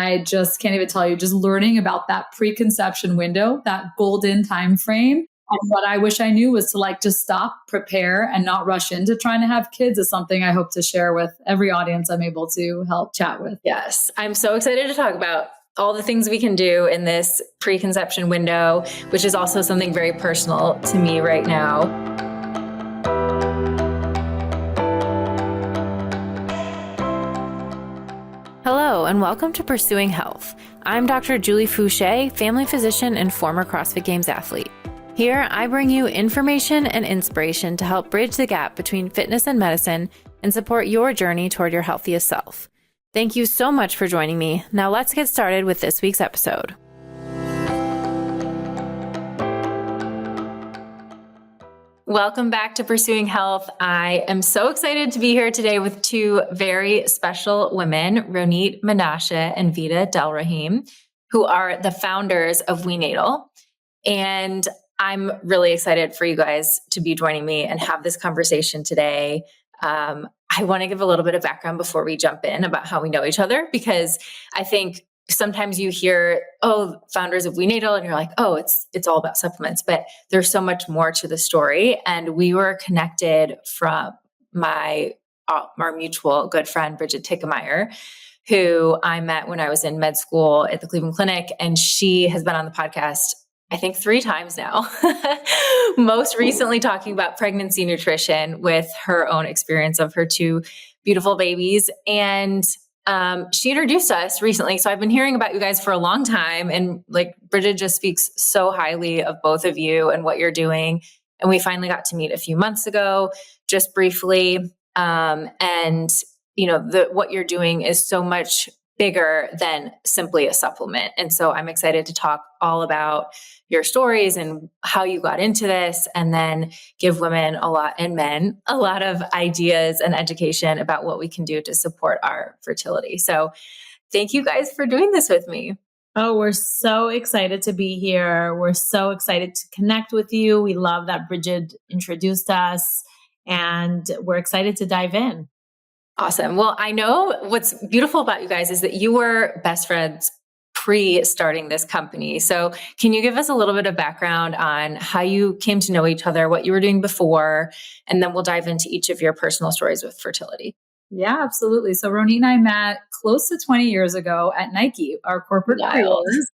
I just can't even tell you, just learning about that preconception window, that golden time frame. And what I wish I knew was to like just stop, prepare, and not rush into trying to have kids is something I hope to share with every audience I'm able to help chat with. Yes. I'm so excited to talk about all the things we can do in this preconception window, which is also something very personal to me right now. Hello, and welcome to Pursuing Health. I'm Dr. Julie Fouché, family physician and former CrossFit Games athlete. Here, I bring you information and inspiration to help bridge the gap between fitness and medicine and support your journey toward your healthiest self. Thank you so much for joining me. Now let's get started with this week's episode. Welcome back to Pursuing Health. I am so excited to be here today with two very special women, Ronit Menashe and Vida Delrahim, who are the founders of WeNatal. And I'm really excited for you guys to be joining me and have this conversation today. I want to give a little bit of background before we jump in about how we know each other, because I think sometimes you hear, oh, founders of WeNatal, and you're like, oh, it's all about supplements, but there's so much more to the story. And we were connected from our mutual good friend, Bridget Tickemeyer, who I met when I was in med school at the Cleveland Clinic. And she has been on the podcast, I think 3 times now, most recently talking about pregnancy nutrition with her own experience of her 2 beautiful babies. And she introduced us recently. So I've been hearing about you guys for a long time. And like Bridget just speaks so highly of both of you and what you're doing. And we finally got to meet a few months ago, just briefly. And you know, what you're doing is so much bigger than simply a supplement. And so I'm excited to talk all about your stories and how you got into this, and then give women and men a lot of ideas and education about what we can do to support our fertility. So thank you guys for doing this with me. Oh, we're so excited to be here. We're so excited to connect with you. We love that Bridget introduced us, and we're excited to dive in. Awesome. Well, I know what's beautiful about you guys is that you were best friends pre-starting this company. So can you give us a little bit of background on how you came to know each other, what you were doing before, and then we'll dive into each of your personal stories with fertility. Yeah, absolutely. So Ronit and I met close to 20 years ago at Nike, our corporate careers,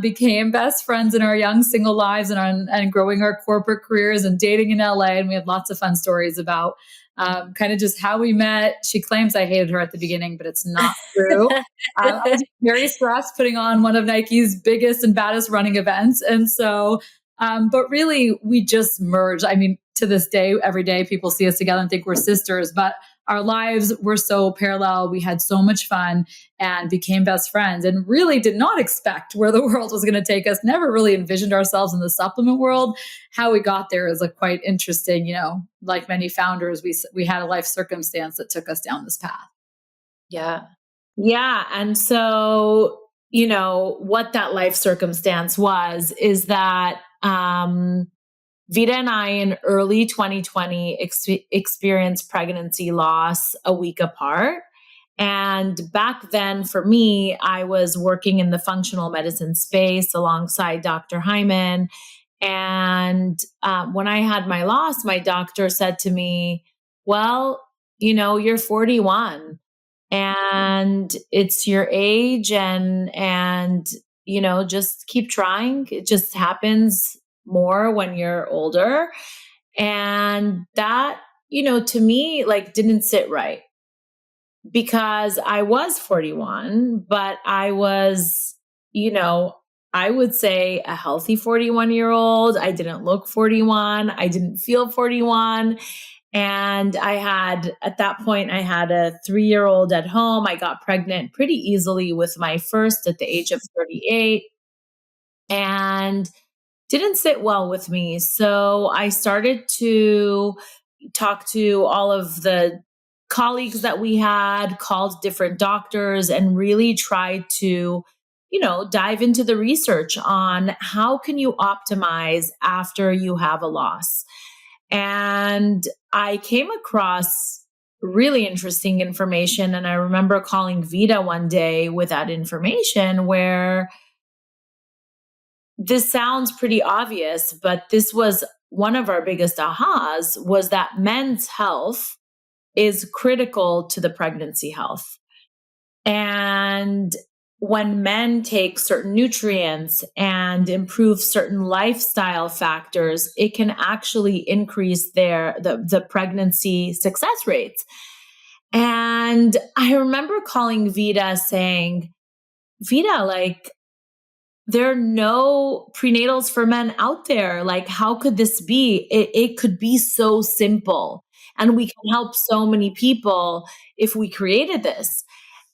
became best friends in our young single lives and growing our corporate careers and dating in LA. And we had lots of fun stories about kind of just how we met. She claims I hated her at the beginning, but it's not true. I was very stressed putting on one of Nike's biggest and baddest running events. And so, but really we just merged. I mean, to this day, every day people see us together and think we're sisters, but our lives were so parallel. We had so much fun and became best friends, and really did not expect where the world was going to take us. Never really envisioned ourselves in the supplement world. How we got there is quite interesting. You know, like many founders, we had a life circumstance that took us down this path. Yeah. Yeah. And so, you know, what that life circumstance is that, Vida and I in early 2020 experienced pregnancy loss a week apart. And back then for me, I was working in the functional medicine space alongside Dr. Hyman. And when I had my loss, my doctor said to me, well, you know, you're 41 and it's your age, and, you know, just keep trying. It just happens more when you're older. And that, you know, to me, didn't sit right, because I was 41, but I was, you know, I would say a healthy 41-year-old. I didn't look 41. I didn't feel 41. And at that point, I had a 3-year-old at home. I got pregnant pretty easily with my first at the age of 38. And didn't sit well with me. So I started to talk to all of the colleagues that we had, called different doctors, and really tried to, you know, dive into the research on how can you optimize after you have a loss. And I came across really interesting information. And I remember calling Vida one day with that information where this sounds pretty obvious, but this was one of our biggest ahas, was that men's health is critical to the pregnancy health. And when men take certain nutrients and improve certain lifestyle factors, it can actually increase the pregnancy success rates. And I remember calling Vida saying, Vida, like, there are no prenatals for men out there. Like, how could this be? It could be so simple, and we can help so many people if we created this.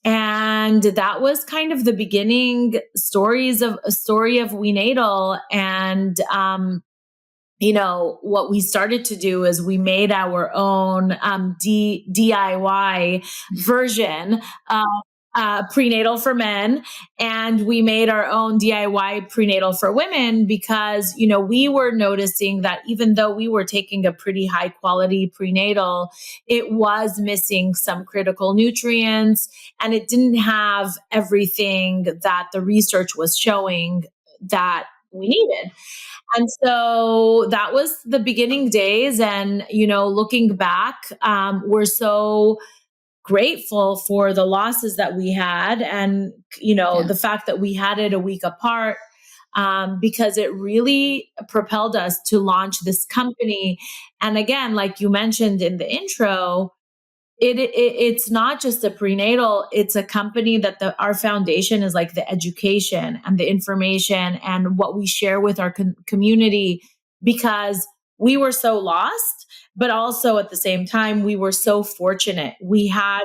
And that was kind of the beginning story of WeNatal. And, what we started to do is we made our own DIY version of prenatal for men, and we made our own DIY prenatal for women because, we were noticing that even though we were taking a pretty high quality prenatal, it was missing some critical nutrients and it didn't have everything that the research was showing that we needed. And so that was the beginning days. And, looking back, we're so grateful for the losses that we had and, the fact that we had it a week apart, because it really propelled us to launch this company. And again, like you mentioned in the intro, it's not just a prenatal, it's a company that our foundation is like the education and the information and what we share with our community, because we were so lost, but also at the same time, we were so fortunate. We had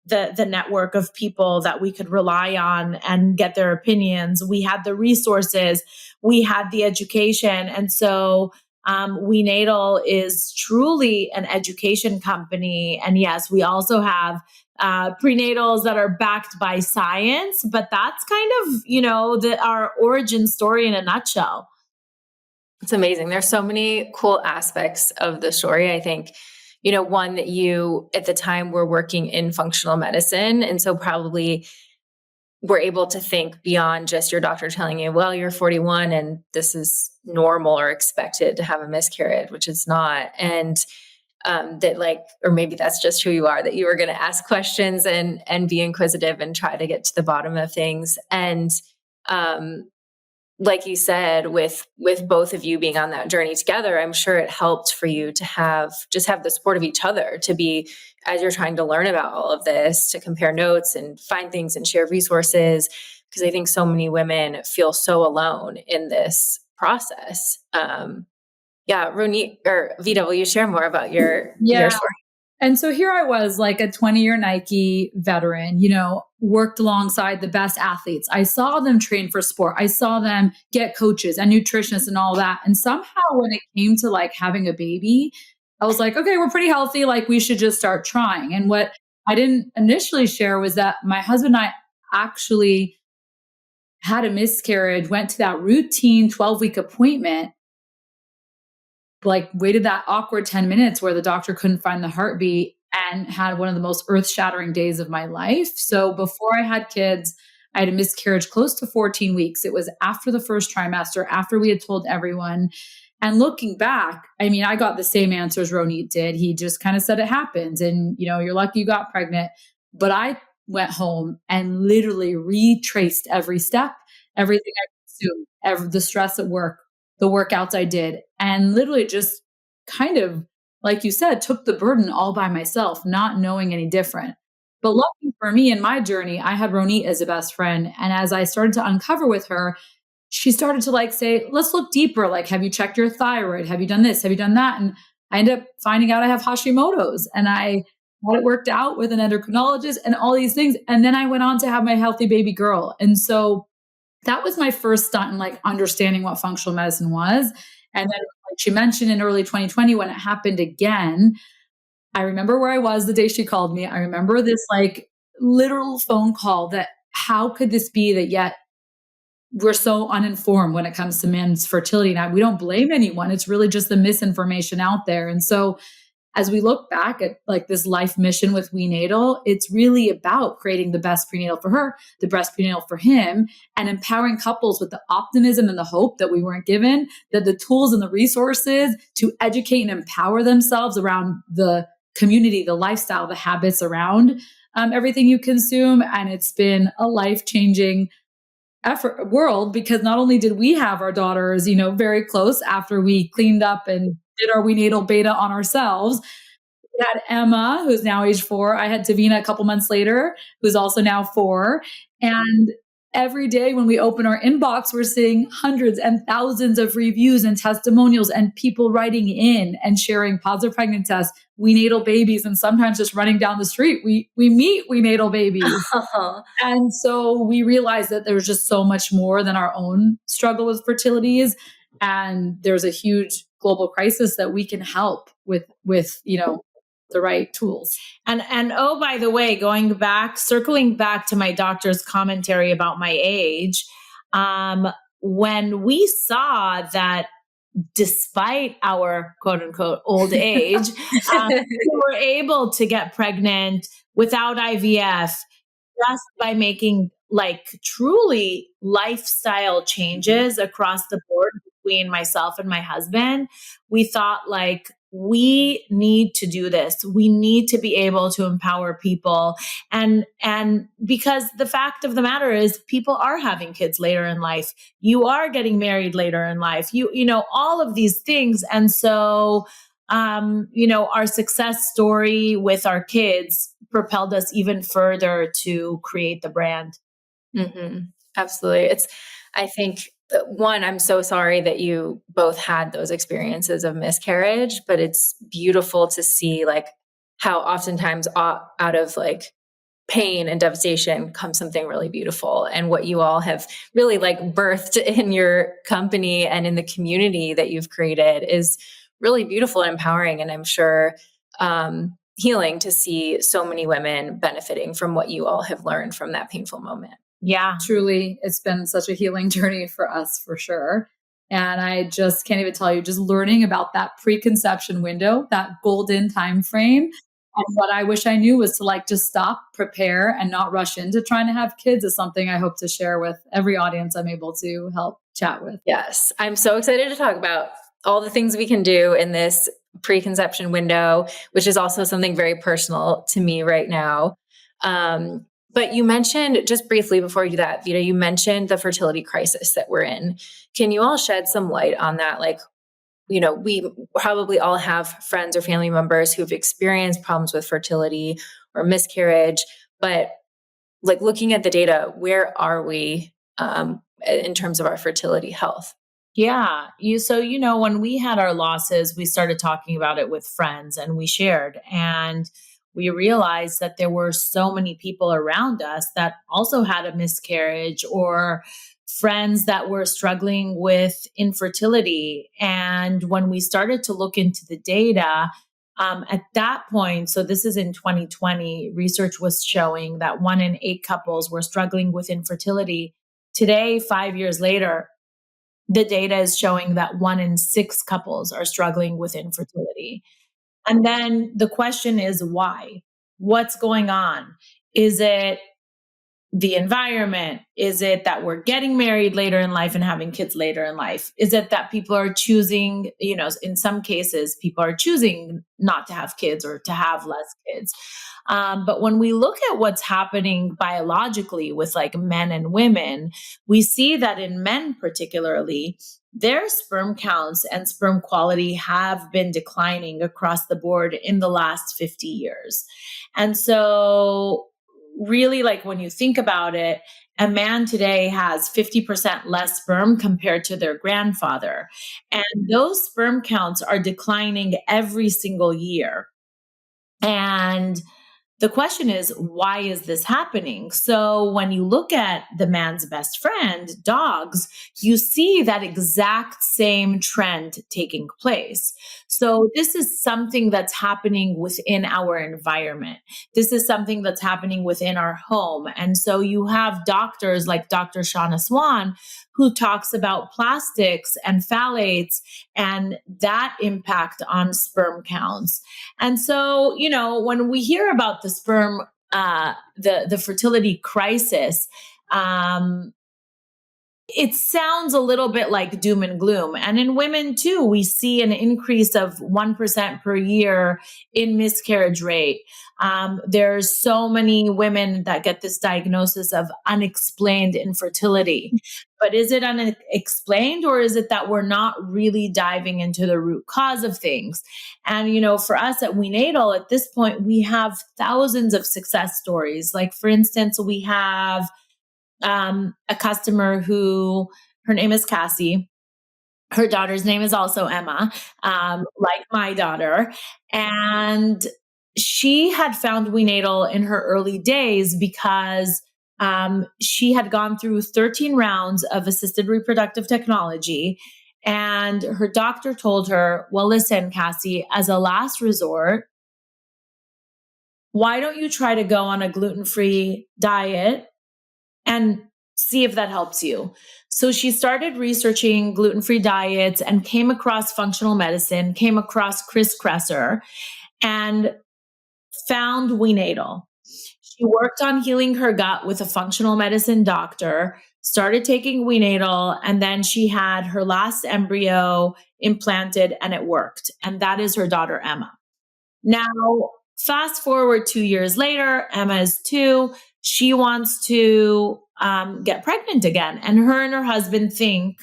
the network of people that we could rely on and get their opinions. We had the resources, we had the education. And so WeNatal is truly an education company. And yes, we also have prenatals that are backed by science, but that's kind of, our origin story in a nutshell. It's amazing. There's so many cool aspects of the story. I think, one that you at the time were working in functional medicine. And so probably were able to think beyond just your doctor telling you, well, you're 41 and this is normal or expected to have a miscarriage, which it's not. And that or maybe that's just who you are, that you were going to ask questions and be inquisitive and try to get to the bottom of things. And, like you said, with both of you being on that journey together, I'm sure it helped for you to have the support of each other, to be, as you're trying to learn about all of this, to compare notes and find things and share resources. Because I think so many women feel so alone in this process. Ronit or Vida, will you share more about your story? And so here I was, like a 20-year Nike veteran, worked alongside the best athletes. I saw them train for sport. I saw them get coaches and nutritionists and all that. And somehow when it came to like having a baby, I was like, okay, we're pretty healthy. Like we should just start trying. And what I didn't initially share was that my husband and I actually had a miscarriage, went to that routine 12-week appointment, like waited that awkward 10 minutes where the doctor couldn't find the heartbeat, and had one of the most earth-shattering days of my life. So before I had kids, I had a miscarriage close to 14 weeks. It was after the first trimester, after we had told everyone. And looking back, I mean, I got the same answers Ronit did. He just kind of said it happens and, you're lucky you got pregnant. But I went home and literally retraced every step, everything I consumed, the stress at work, the workouts I did, and literally just kind of, like you said, took the burden all by myself, not knowing any different. But lucky for me in my journey, I had Ronit as a best friend. And as I started to uncover with her, she started to say, let's look deeper. Like, have you checked your thyroid? Have you done this? Have you done that? And I ended up finding out I have Hashimoto's, and I had it worked out with an endocrinologist and all these things. And then I went on to have my healthy baby girl. And so that was my first stunt in understanding what functional medicine was. And then, like she mentioned, in early 2020, when it happened again, I remember where I was the day she called me. I remember this literal phone call that how could this be that yet we're so uninformed when it comes to men's fertility. Now, we don't blame anyone. It's really just the misinformation out there. And so as we look back at like this life mission with WeNatal, it's really about creating the best prenatal for her, the best prenatal for him, and empowering couples with the optimism and the hope that we weren't given, that the tools and the resources to educate and empower themselves around the community, the lifestyle, the habits around everything you consume. And it's been a life-changing world, because not only did we have our daughters, very close after we cleaned up and did our WeNatal beta on ourselves. We had Emma, who's now age 4. I had Davina a couple months later, who's also now 4. And every day when we open our inbox, we're seeing hundreds and thousands of reviews and testimonials and people writing in and sharing positive pregnancy tests, WeNatal babies, and sometimes just running down the street. We meet WeNatal babies. And so we realized that there's just so much more than our own struggle with fertilities. And there's a huge global crisis that we can help with the right tools. And oh, by the way, circling back to my doctor's commentary about my age, when we saw that despite our quote unquote old age, we were able to get pregnant without IVF just by making like truly lifestyle changes across the board between myself and my husband, we thought like, we need to do this. We need to be able to empower people. And because the fact of the matter is people are having kids later in life. You are getting married later in life. You know, all of these things. And so, our success story with our kids propelled us even further to create the brand. Mm-hmm. Absolutely. I think one, I'm so sorry that you both had those experiences of miscarriage, but it's beautiful to see like how oftentimes out of like pain and devastation comes something really beautiful. And what you all have really like birthed in your company and in the community that you've created is really beautiful and empowering. And I'm sure healing to see so many women benefiting from what you all have learned from that painful moment. Yeah, truly, it's been such a healing journey for us, for sure. And I just can't even tell you, just learning about that preconception window, that golden time frame. And what I wish I knew was to like just stop, prepare, and not rush into trying to have kids is something I hope to share with every audience I'm able to help chat with. Yes, I'm so excited to talk about all the things we can do in this preconception window, which is also something very personal to me right now. But you mentioned just briefly before you do that, Vida, you mentioned the fertility crisis that we're in. Can you all shed some light on that? Like, we probably all have friends or family members who've experienced problems with fertility or miscarriage, but like looking at the data, where are we in terms of our fertility health? Yeah. When we had our losses, we started talking about it with friends and we shared, and we realized that there were so many people around us that also had a miscarriage or friends that were struggling with infertility. And when we started to look into the data, at that point, so this is in 2020, research was showing that 1 in 8 couples were struggling with infertility. Today, 5 years later, the data is showing that 1 in 6 couples are struggling with infertility. And then the question is why? What's going on? Is it the environment? Is it that we're getting married later in life and having kids later in life? Is it that people are choosing, in some cases, people are choosing not to have kids or to have less kids? But when we look at what's happening biologically with like men and women, we see that in men particularly, their sperm counts and sperm quality have been declining across the board in the last 50 years. And so really, like when you think about it, a man today has 50% less sperm compared to their grandfather. And those sperm counts are declining every single year. And the question is, why is this happening? So when you look at the man's best friend, dogs, you see that exact same trend taking place. So this is something that's happening within our environment. This is something that's happening within our home. And so you have doctors like Dr. Shauna Swan, who talks about plastics and phthalates and that impact on sperm counts. And so, when we hear about the sperm, the fertility crisis, it sounds a little bit like doom and gloom. And in women too, we see an increase of 1% per year in miscarriage rate. There's so many women that get this diagnosis of unexplained infertility. But is it unexplained, or is it that we're not really diving into the root cause of things? And, for us at WeNatal, at this point, we have thousands of success stories. Like, for instance, we have a customer who, her name is Cassie. Her daughter's name is also Emma, like my daughter. And she had found WeNatal in her early days because she had gone through 13 rounds of assisted reproductive technology. And her doctor told her, well, listen, Cassie, as a last resort, why don't you try to go on a gluten-free diet and see if that helps you? So she started researching gluten-free diets and came across functional medicine, came across Chris Kresser, and found WeNatal. She worked on healing her gut with a functional medicine doctor, started taking WeNatal, and then she had her last embryo implanted and it worked. And that is her daughter, Emma. Now, fast forward 2 years later, Emma is 2. She wants to get pregnant again. And her husband think,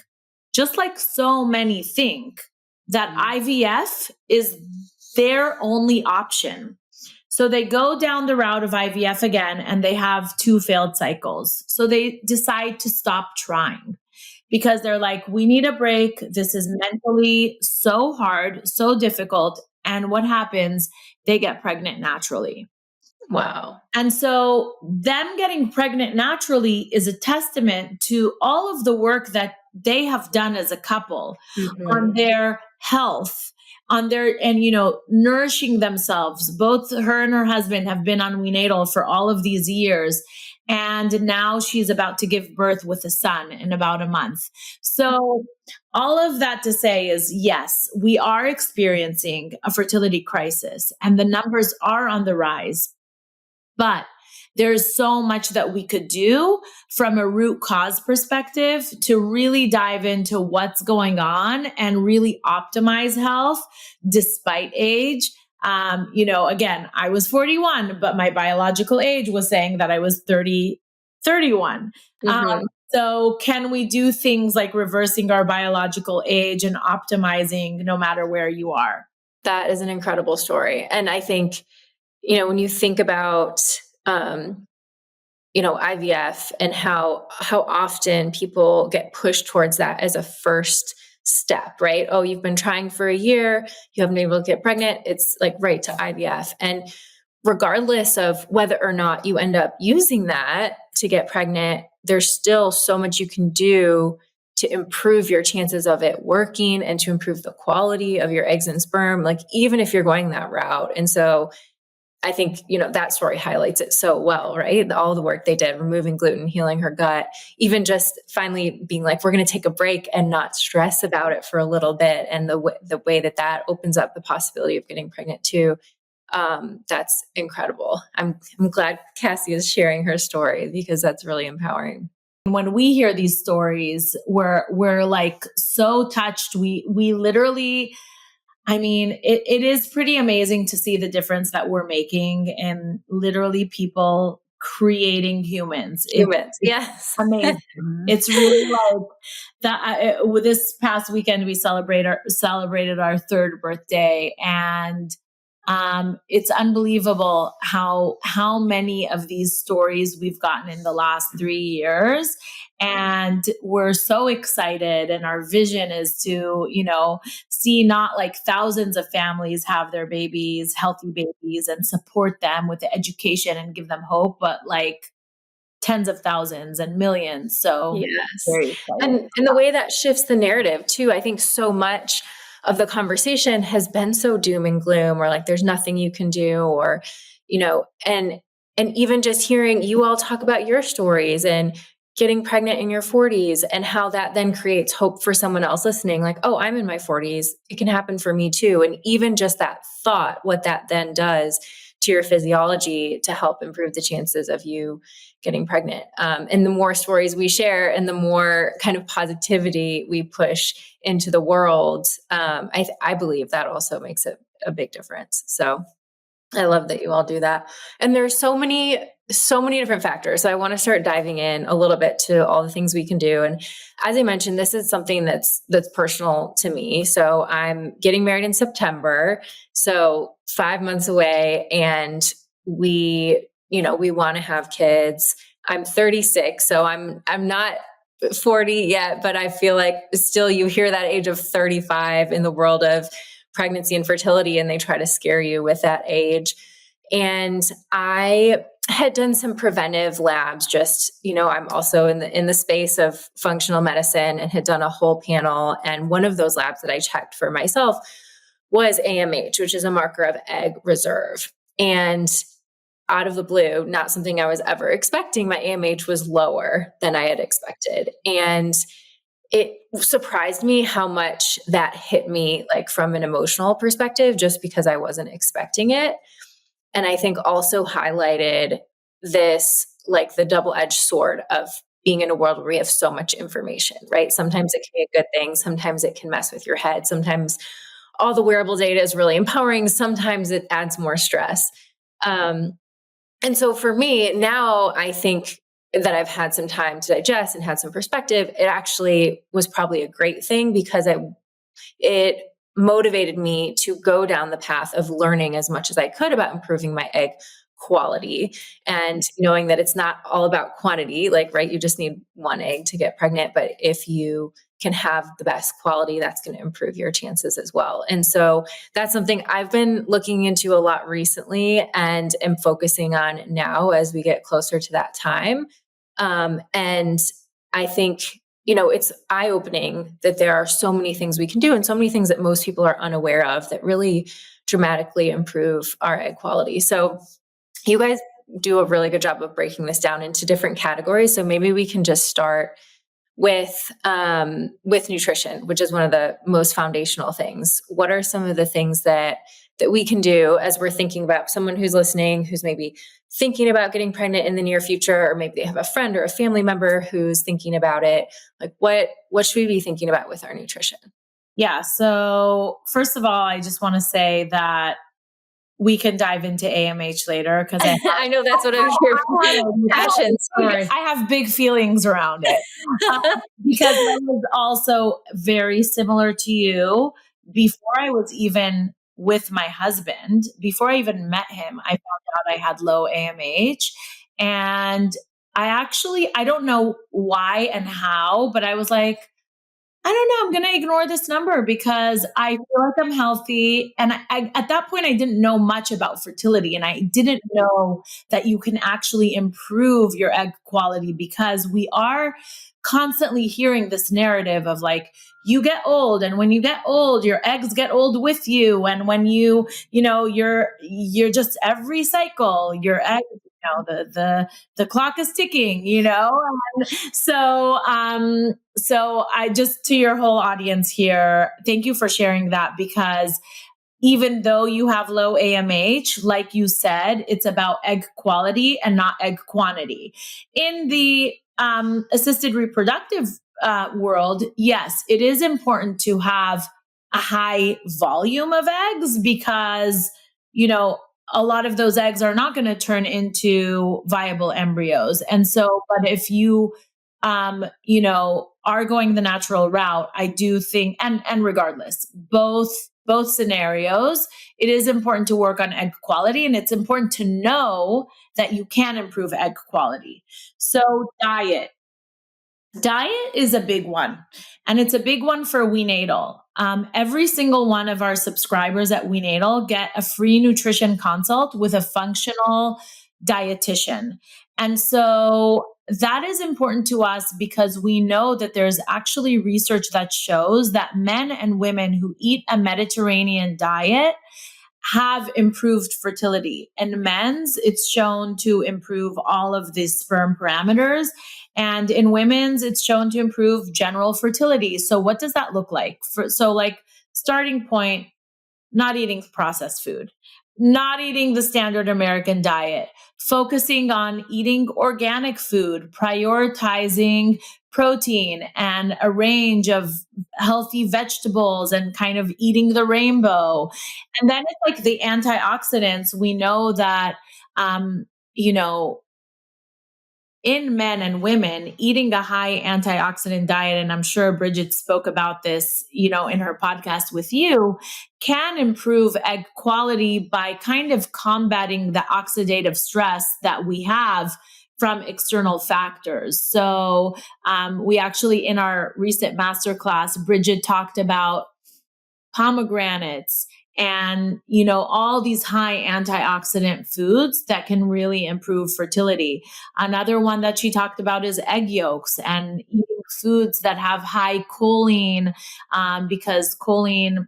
just like so many think, that IVF is their only option. So they go down the route of IVF again, and they have 2 failed cycles. So they decide to stop trying because they're like, we need a break. This is mentally so hard, so difficult. And what happens? They get pregnant naturally. Wow. And so them getting pregnant naturally is a testament to all of the work that they have done as a couple on their health, on their, and, nourishing themselves. Both her and her husband have been on WeNatal for all of these years. And now she's about to give birth with a son in about a month. So all of that to say is, yes, we are experiencing a fertility crisis and the numbers are on the rise. But there's so much that we could do from a root cause perspective to really dive into what's going on and really optimize health despite age. Again, I was 41, but my biological age was saying that I was 31. So can we do things like reversing our biological age and optimizing no matter where you are? That is an incredible story. And I think, when you think about, IVF and how often people get pushed towards that as a first step, right? Oh, you've been trying for a year, you haven't been able to get pregnant. It's like right to IVF. And regardless of whether or not you end up using that to get pregnant, there's still so much you can do to improve your chances of it working and to improve the quality of your eggs and sperm, like even if you're going that route. And so I think, that story highlights it so well, right? All the work they did, removing gluten, healing her gut, even just finally being like, we're going to take a break and not stress about it for a little bit. And the way that opens up the possibility of getting pregnant too. That's incredible. I'm glad Cassie is sharing her story because that's really empowering. When we hear these stories, we're like so touched. We literally, it is pretty amazing to see the difference that we're making in literally people creating humans. Yes. Amazing. It's really like that. This past weekend, we celebrated our 3rd birthday, and It's unbelievable how many of these stories we've gotten in the last 3 years. And we're so excited. And our vision is to, see not like thousands of families have their babies, healthy babies, and support them with the education and give them hope, but like tens of thousands and millions. So yes. And the way that shifts the narrative too, I think so much of the conversation has been so doom and gloom, or like there's nothing you can do, or, and even just hearing you all talk about your stories and getting pregnant in your 40s and how that then creates hope for someone else listening, like, oh, I'm in my 40s. It can happen for me too. And even just that thought, what that then does to your physiology to help improve the chances of you getting pregnant. And the more stories we share and the more kind of positivity we push into the world, I believe that also makes a big difference. So I love that you all do that. And there's so many different factors. So I want to start diving in a little bit to all the things we can do. And as I mentioned, this is something that's personal to me. So I'm getting married in September, so 5 months away, and we want to have kids. I'm 36, so I'm not 40 yet, but I feel like still you hear that age of 35 in the world of pregnancy and fertility, and they try to scare you with that age. And I had done some preventive labs, just, I'm also in the space of functional medicine, and had done a whole panel. And one of those labs that I checked for myself was AMH, which is a marker of egg reserve. And out of the blue, not something I was ever expecting, my AMH was lower than I had expected. And it surprised me how much that hit me, like from an emotional perspective, just because I wasn't expecting it. And I think also highlighted this, like the double-edged sword of being in a world where we have so much information, right? Sometimes it can be a good thing. Sometimes it can mess with your head. Sometimes all the wearable data is really empowering. Sometimes it adds more stress. And so for me now, I think that I've had some time to digest and had some perspective. It actually was probably a great thing, because it motivated me to go down the path of learning as much as I could about improving my egg quality, and knowing that it's not all about quantity, like, right, you just need one egg to get pregnant, but if you can have the best quality, that's going to improve your chances as well. And so that's something I've been looking into a lot recently and am focusing on now as we get closer to that time. And I think, it's eye-opening that there are so many things we can do, and so many things that most people are unaware of that really dramatically improve our egg quality. So you guys do a really good job of breaking this down into different categories. So maybe we can just start with nutrition, which is one of the most foundational things. What are some of the things that we can do as we're thinking about someone who's listening, who's maybe thinking about getting pregnant in the near future, or maybe they have a friend or a family member who's thinking about it? Like, what should we be thinking about with our nutrition? Yeah. So first of all, I just want to say that we can dive into AMH later, because I know that's what I'm here for. I have big feelings around it because I was also very similar to you. Before I was even with my husband, before I even met him, I found out I had low AMH. And I don't know why and how, but I was like, I don't know, I'm going to ignore this number because I feel like I'm healthy. And I at that point, I didn't know much about fertility, and I didn't know that you can actually improve your egg quality, because we are constantly hearing this narrative of like, you get old, and when you get old, your eggs get old with you. And when you're just every cycle, your eggs, the clock is ticking, And so I just, to your whole audience here, thank you for sharing that, because even though you have low AMH, like you said, it's about egg quality and not egg quantity. In the assisted reproductive world, yes, it is important to have a high volume of eggs, because, a lot of those eggs are not going to turn into viable embryos. And so, but if you are going the natural route, I do think, and regardless, both scenarios, it is important to work on egg quality, and it's important to know that you can improve egg quality. So diet is a big one, and it's a big one for WeNatal. Every single one of our subscribers at WeNatal get a free nutrition consult with a functional dietitian. And so that is important to us because we know that there's actually research that shows that men and women who eat a Mediterranean diet have improved fertility. In men's, it's shown to improve all of the sperm parameters. And in women's, it's shown to improve general fertility. So what does that look like? Starting point, not eating processed food, not eating the standard American diet, focusing on eating organic food, prioritizing protein and a range of healthy vegetables and kind of eating the rainbow. And then it's like the antioxidants. We know that, in men and women, eating a high antioxidant diet, and I'm sure Bridget spoke about this, in her podcast with you, can improve egg quality by kind of combating the oxidative stress that we have from external factors. So we actually, in our recent masterclass, Bridget talked about pomegranates and, all these high antioxidant foods that can really improve fertility. Another one that she talked about is egg yolks and eating foods that have high choline, because choline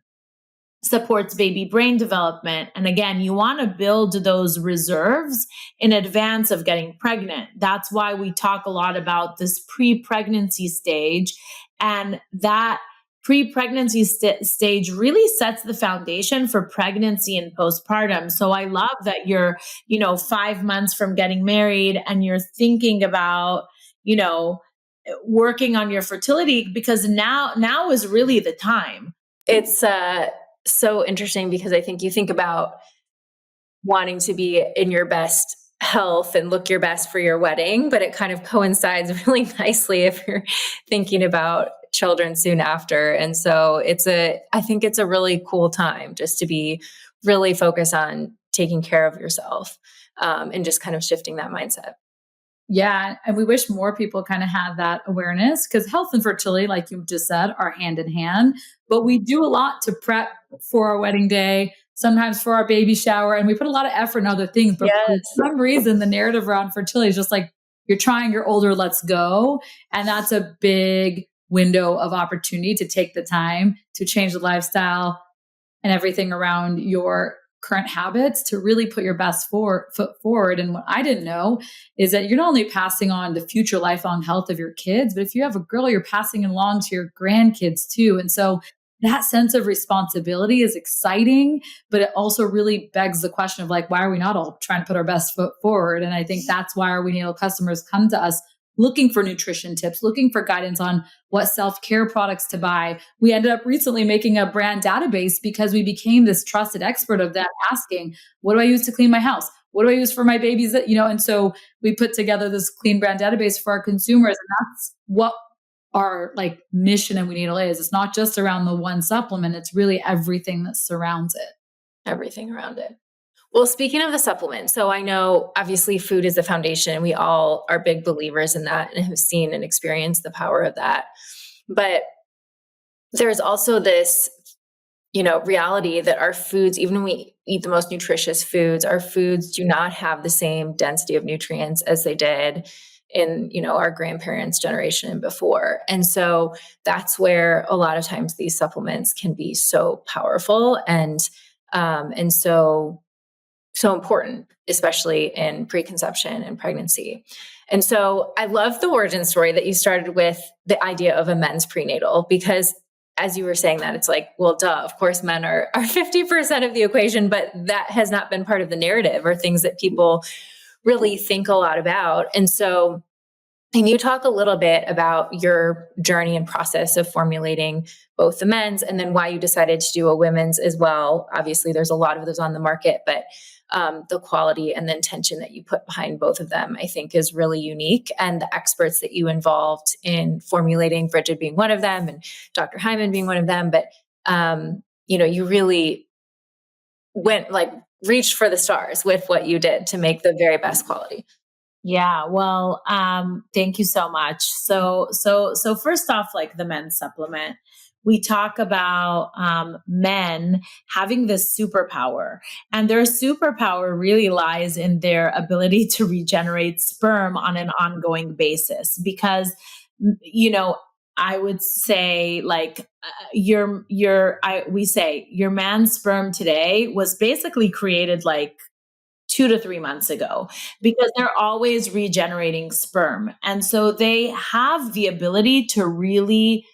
supports baby brain development. And again, you want to build those reserves in advance of getting pregnant. That's why we talk a lot about this pre-pregnancy stage, and that pre-pregnancy stage really sets the foundation for pregnancy and postpartum. So I love that you're, 5 months from getting married and you're thinking about, working on your fertility, because now is really the time. It's so interesting because I think you think about wanting to be in your best health and look your best for your wedding, but it kind of coincides really nicely if you're thinking about children soon after. And so I think it's a really cool time just to be really focused on taking care of yourself, and just kind of shifting that mindset. Yeah. And we wish more people kind of had that awareness, because health and fertility, like you just said, are hand in hand. But we do a lot to prep for our wedding day, sometimes for our baby shower, and we put a lot of effort in other things. But for some reason, the narrative around fertility is just like, you're trying, you're older, let's go. And that's a big window of opportunity to take the time to change the lifestyle and everything around your current habits to really put your best foot forward. And what I didn't know is that you're not only passing on the future lifelong health of your kids, but if you have a girl, you're passing it along to your grandkids too. And so that sense of responsibility is exciting, but it also really begs the question of like, why are we not all trying to put our best foot forward? And I think that's why our WeNatal customers come to us looking for nutrition tips, looking for guidance on what self-care products to buy. We ended up recently making a brand database because we became this trusted expert of that, asking, what do I use to clean my house? What do I use for my babies? And so we put together this clean brand database for our consumers. And that's what our mission in WeNatal is. It's not just around the one supplement. It's really everything that surrounds it. Everything around it. Well, speaking of the supplement, so I know obviously food is the foundation. We all are big believers in that and have seen and experienced the power of that. But there's also this, reality that our foods, even when we eat the most nutritious foods, our foods do not have the same density of nutrients as they did in, our grandparents' generation and before. And so that's where a lot of times these supplements can be so powerful and so important, especially in preconception and pregnancy. And so I love the origin story that you started with, the idea of a men's prenatal, because as you were saying that, it's like, well, duh, of course men are 50% of the equation, but that has not been part of the narrative or things that people really think a lot about. And so can you talk a little bit about your journey and process of formulating both the men's and then why you decided to do a women's as well? Obviously, there's a lot of those on the market, but the quality and the intention that you put behind both of them, I think is really unique. And the experts that you involved in formulating, Bridget being one of them and Dr. Hyman being one of them, but you really reached for the stars with what you did to make the very best quality. Yeah. Well, thank you so much. So first off, like the men's supplement, we talk about men having this superpower, and their superpower really lies in their ability to regenerate sperm on an ongoing basis. Because, I would say like we say your man's sperm today was basically created like 2 to 3 months ago, because they're always regenerating sperm. And so they have the ability to really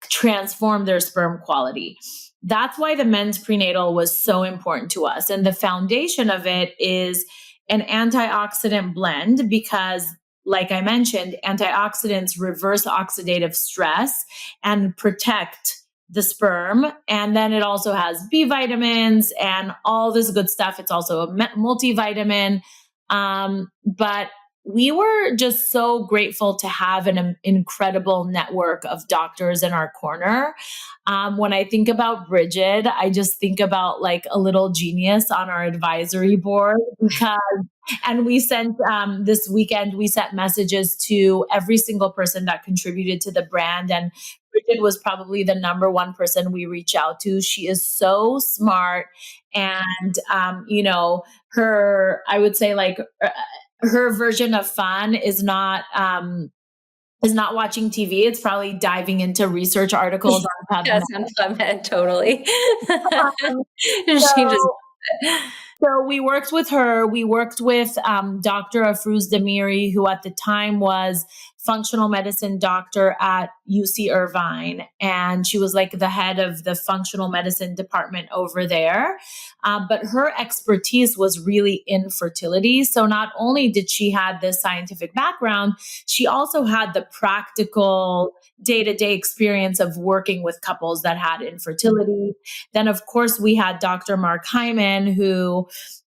transform their sperm quality. That's why the men's prenatal was so important to us. And the foundation of it is an antioxidant blend, because like I mentioned, antioxidants reverse oxidative stress and protect the sperm. And then it also has B vitamins and all this good stuff. It's also a multivitamin. But we were just so grateful to have an incredible network of doctors in our corner. When I think about Bridget, I just think about like a little genius on our advisory board, and we sent this weekend, we sent messages to every single person that contributed to the brand. And Bridget was probably the number one person we reach out to. She is so smart. And, I would say like, her version of fun is not watching TV. It's probably diving into research articles on PubMed. Yes, on PubMed, totally. So we worked with her. We worked with Dr. Afrouz Damiri, who at the time was functional medicine doctor at UC Irvine. And she was like the head of the functional medicine department over there. But her expertise was really in fertility. So not only did she have this scientific background, she also had the practical day-to-day experience of working with couples that had infertility. Then, of course, we had Dr. Mark Hyman, who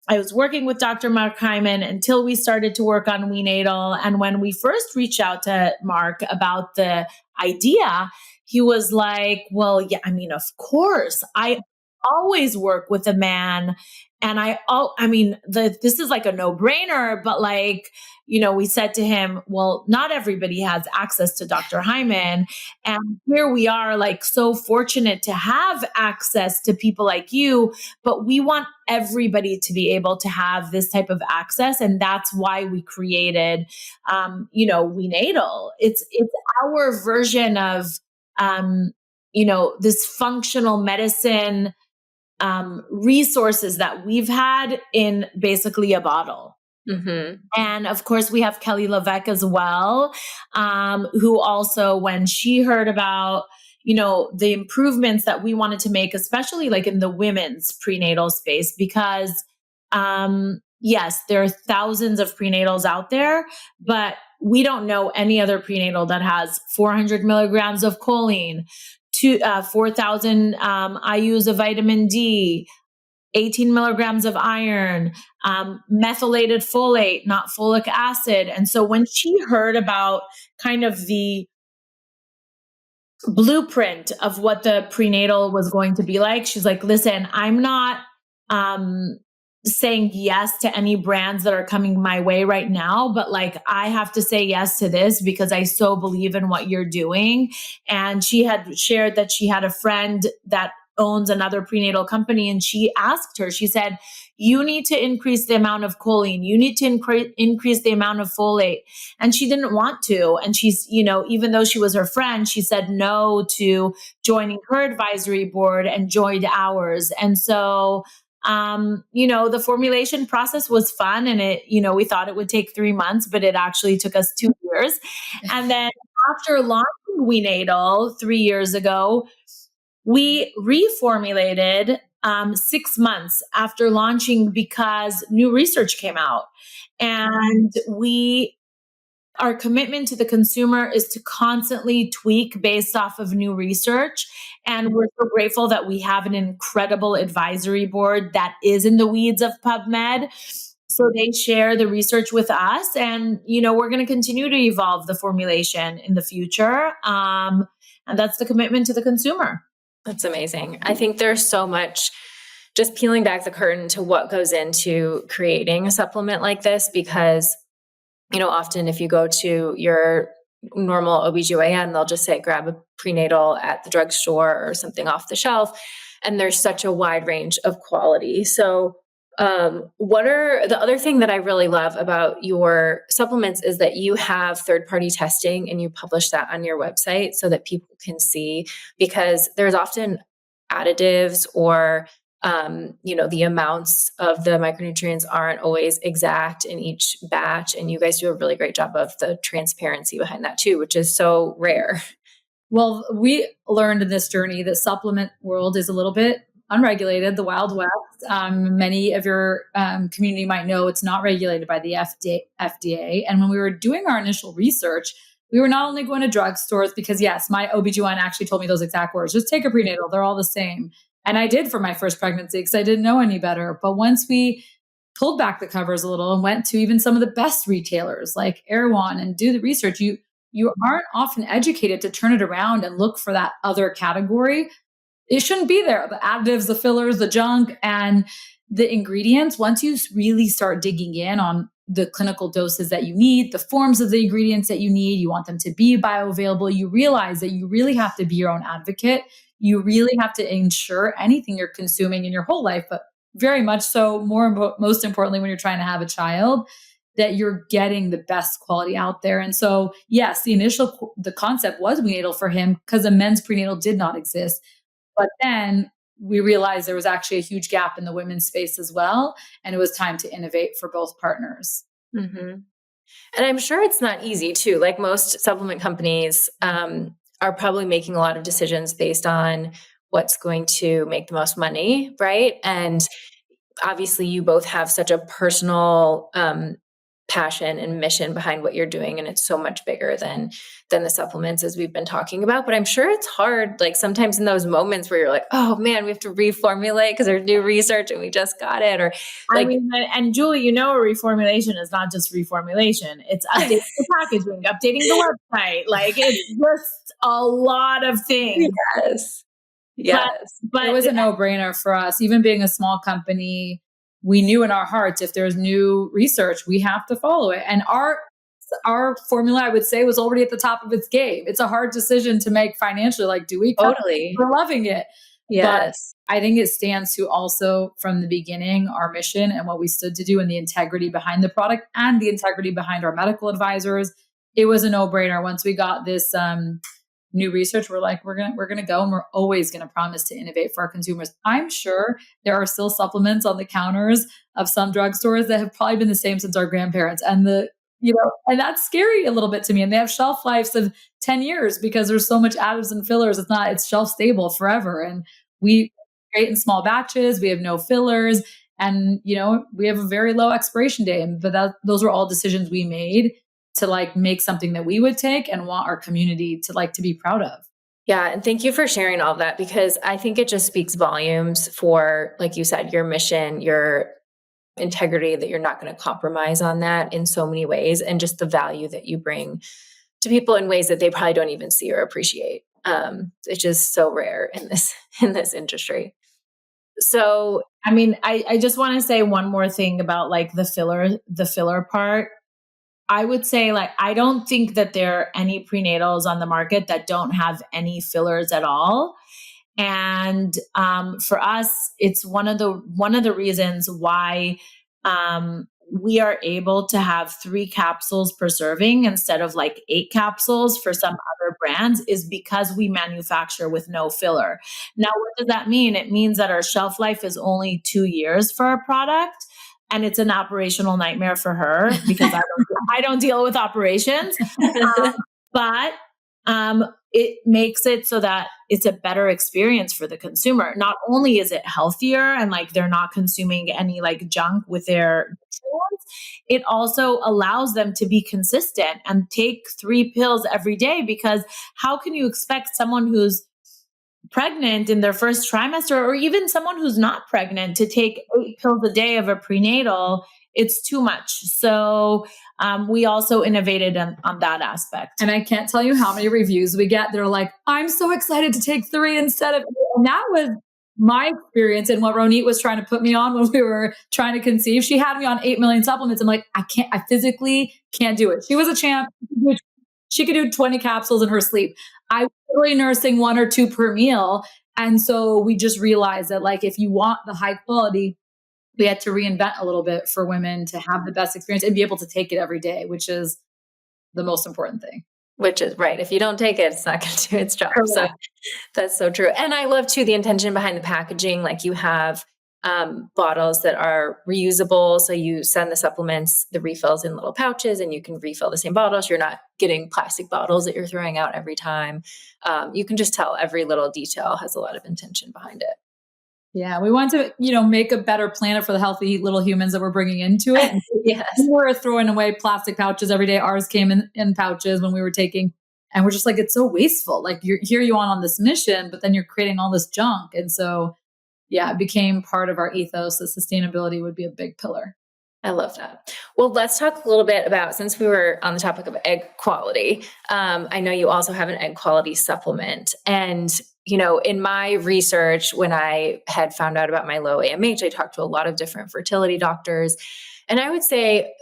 I was working with Dr. Mark Hyman until we started to work on WeNatal. And when we first reached out to Mark about the idea, he was like, well, yeah, I mean, of course, I always work with a man. And this is like a no-brainer, but like, we said to him, well, not everybody has access to Dr. Hyman. And here we are, like, so fortunate to have access to people like you, but we want everybody to be able to have this type of access. And that's why we created, WeNatal. It's our version of, this functional medicine resources that we've had in basically a bottle. Mm-hmm. And of course, we have Kelly Levesque as well, who also, when she heard about, the improvements that we wanted to make, especially like in the women's prenatal space, because yes, there are thousands of prenatals out there, but we don't know any other prenatal that has 400 milligrams of choline, 4,000 IUs of vitamin D, 18 milligrams of iron, methylated folate, not folic acid. And so when she heard about kind of the blueprint of what the prenatal was going to be like, she's like, listen, I'm not saying yes to any brands that are coming my way right now, but like, I have to say yes to this because I so believe in what you're doing. And she had shared that she had a friend that owns another prenatal company. And she asked her, she said, you need to increase the amount of choline. You need to increase the amount of folate. And she didn't want to. And she's, even though she was her friend, she said no to joining her advisory board and joined ours. And so, the formulation process was fun, and it, we thought it would take 3 months, but it actually took us 2 years. And then after launching WeNatal 3 years ago, we reformulated 6 months after launching because new research came out. And we our commitment to the consumer is to constantly tweak based off of new research. And we're so grateful that we have an incredible advisory board that is in the weeds of PubMed. So they share the research with us, and, we're going to continue to evolve the formulation in the future. And that's the commitment to the consumer. That's amazing. I think there's so much, just peeling back the curtain to what goes into creating a supplement like this, because, often if you go to your normal OBGYN, they'll just say, grab a prenatal at the drugstore or something off the shelf. And there's such a wide range of quality. So what are the other thing that I really love about your supplements is that you have third-party testing and you publish that on your website so that people can see, because there's often additives or, the amounts of the micronutrients aren't always exact in each batch. And you guys do a really great job of the transparency behind that too, which is so rare. Well, we learned in this journey that supplement world is a little bit unregulated, the Wild West. Many of your community might know it's not regulated by the FDA. And when we were doing our initial research, we were not only going to drugstores because, yes, my OBGYN actually told me those exact words, just take a prenatal, they're all the same. And I did for my first pregnancy because I didn't know any better. But once we pulled back the covers a little and went to even some of the best retailers like Erewhon and do the research, you aren't often educated to turn it around and look for that other category. It shouldn't be there. The additives, the fillers, the junk, and the ingredients. Once you really start digging in on the clinical doses that you need, the forms of the ingredients that you need, you want them to be bioavailable, you realize that you really have to be your own advocate. You really have to ensure anything you're consuming in your whole life, but very much so, most importantly, when you're trying to have a child, that you're getting the best quality out there. And so, yes, the concept was WeNatal for him because a men's prenatal did not exist. But then we realized there was actually a huge gap in the women's space as well. And it was time to innovate for both partners. Mm-hmm. And I'm sure it's not easy too. Like most supplement companies are probably making a lot of decisions based on what's going to make the most money, right? And obviously you both have such a personal passion and mission behind what you're doing. And it's so much bigger than the supplements as we've been talking about. But I'm sure it's hard, like sometimes in those moments where you're like, oh man, we have to reformulate because there's new research and we just got it. Or like, and Julie, a reformulation is not just reformulation. It's updating the packaging, updating the website. Like it's just a lot of things. Yes. But it was a no-brainer for us. Even being a small company, we knew in our hearts, if there's new research, we have to follow it. And our formula, I would say, was already at the top of its game. It's a hard decision to make financially. Like, do we? Totally. We're loving it. Yes. But I think it stands to also from the beginning, our mission and what we stood to do and the integrity behind the product and the integrity behind our medical advisors. It was a no-brainer. Once we got this new research, we're like, we're gonna go, and we're always gonna promise to innovate for our consumers. I'm sure there are still supplements on the counters of some drugstores that have probably been the same since our grandparents, and and that's scary a little bit to me. And they have shelf lives of 10 years because there's so much additives and fillers. It's shelf stable forever. And we create in small batches. We have no fillers, and we have a very low expiration date. But those were all decisions we made to make something that we would take and want our community to be proud of. Yeah. And thank you for sharing all that, because I think it just speaks volumes for, like you said, your mission, your integrity, that you're not going to compromise on that in so many ways, and just the value that you bring to people in ways that they probably don't even see or appreciate. It's just so rare in this industry. So, I just want to say one more thing about the filler part. I would say I don't think that there are any prenatals on the market that don't have any fillers at all. And for us, it's one of the reasons why we are able to have 3 capsules per serving instead of 8 capsules for some other brands, is because we manufacture with no filler. Now, what does that mean? It means that our shelf life is only 2 years for our product. And it's an operational nightmare for her because I don't deal with operations. But it makes it so that it's a better experience for the consumer. Not only is it healthier and like they're not consuming any like junk with their nutrients, it also allows them to be consistent and take 3 pills every day, because how can you expect someone who's pregnant in their first trimester, or even someone who's not pregnant, to take 8 pills a day of a prenatal? It's too much. So we also innovated on that aspect. And I can't tell you how many reviews we get. They're like, I'm so excited to take 3 instead of 8. And that was my experience and what Ronit was trying to put me on when we were trying to conceive. She had me on 8 million supplements. I'm like, I physically can't do it. She was a champ. She could do 20 capsules in her sleep. I was literally nursing 1 or 2 per meal. And so we just realized that like, if you want the high quality, we had to reinvent a little bit for women to have the best experience and be able to take it every day, which is the most important thing. Which is right. If you don't take it, it's not going to do its job. Correct. So that's so true. And I love too the intention behind the packaging. Like you have bottles that are reusable. So you send the supplements, the refills in little pouches, and you can refill the same bottles. You're not getting plastic bottles that you're throwing out every time. You can just tell every little detail has a lot of intention behind it. Yeah, we want to, make a better planet for the healthy little humans that we're bringing into it. Yes. We were throwing away plastic pouches every day. Ours came in pouches when we were taking, and we're just like, it's so wasteful. Like you on this mission, but then you're creating all this junk. And so, yeah, it became part of our ethos that sustainability would be a big pillar. I love that. Well, let's talk a little bit about, since we were on the topic of egg quality, I know you also have an egg quality supplement. And in my research, when I had found out about my low AMH, I talked to a lot of different fertility doctors. And I would say,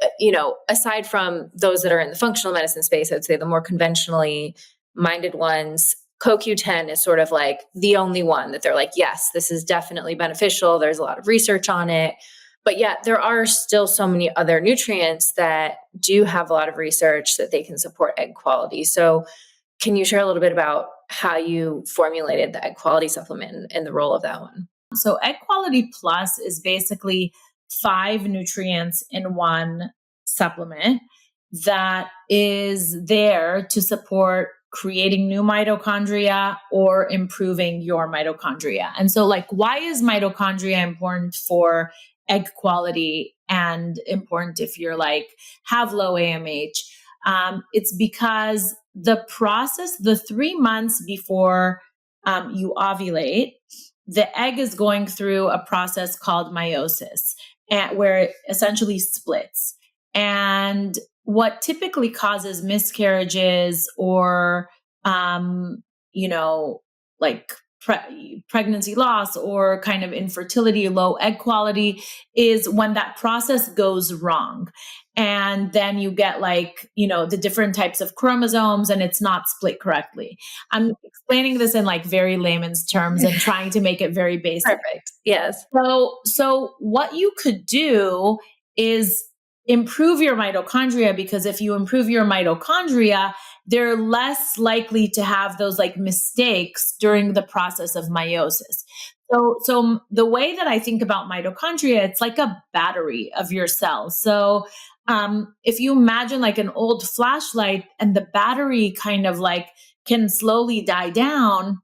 aside from those that are in the functional medicine space, I would say the more conventionally minded ones, CoQ10 is sort of like the only one that they're like, yes, this is definitely beneficial. There's a lot of research on it. But yet there are still so many other nutrients that do have a lot of research that they can support egg quality. So can you share a little bit about how you formulated the egg quality supplement and the role of that one? So Egg Quality Plus is basically 5 nutrients in one supplement that is there to support creating new mitochondria or improving your mitochondria. And so why is mitochondria important for egg quality and important if you're have low AMH? It's because the process, the 3 months before you ovulate, the egg is going through a process called meiosis, where it essentially splits. And what typically causes miscarriages or, pregnancy loss or kind of infertility, low egg quality, is when that process goes wrong. And then you get the different types of chromosomes and it's not split correctly. I'm explaining this in very layman's terms and trying to make it very basic. Perfect. Yes. So what you could do is improve your mitochondria, because if you improve your mitochondria, they're less likely to have those mistakes during the process of meiosis. So the way that I think about mitochondria, it's like a battery of your cells. So if you imagine an old flashlight and the battery kind of can slowly die down,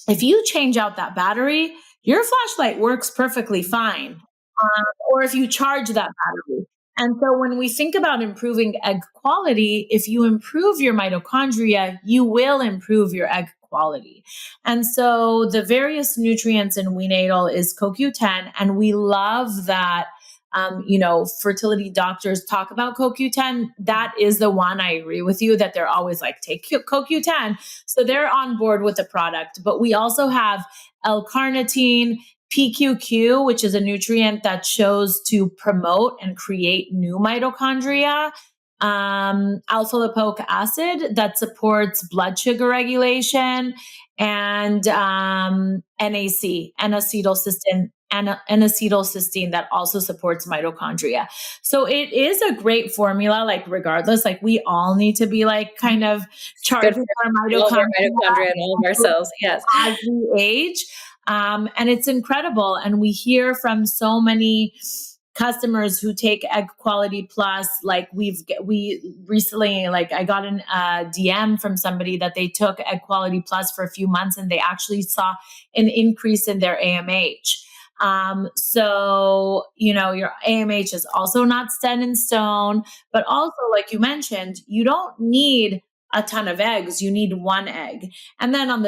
if you change out that battery, your flashlight works perfectly fine. Or if you charge that battery. And so when we think about improving egg quality, if you improve your mitochondria, you will improve your egg quality. And so the various nutrients in WeNatal is CoQ10, and we love that. Fertility doctors talk about CoQ10. That is the one, I agree with you, that they're always take CoQ10. So they're on board with the product. But we also have L-carnitine, PQQ, which is a nutrient that shows to promote and create new mitochondria, alpha lipoic acid that supports blood sugar regulation, and NAC, N-acetylcysteine, that also supports mitochondria. So it is a great formula, regardless, we all need to be kind of charging our mitochondria and all of our cells. Yes. As we age. And it's incredible. And we hear from so many customers who take Egg Quality Plus, like we recently, like I got an DM from somebody that they took Egg Quality Plus for a few months and they actually saw an increase in their AMH. So, your AMH is also not set in stone, but also, like you mentioned, you don't need a ton of eggs. You need one egg. And then on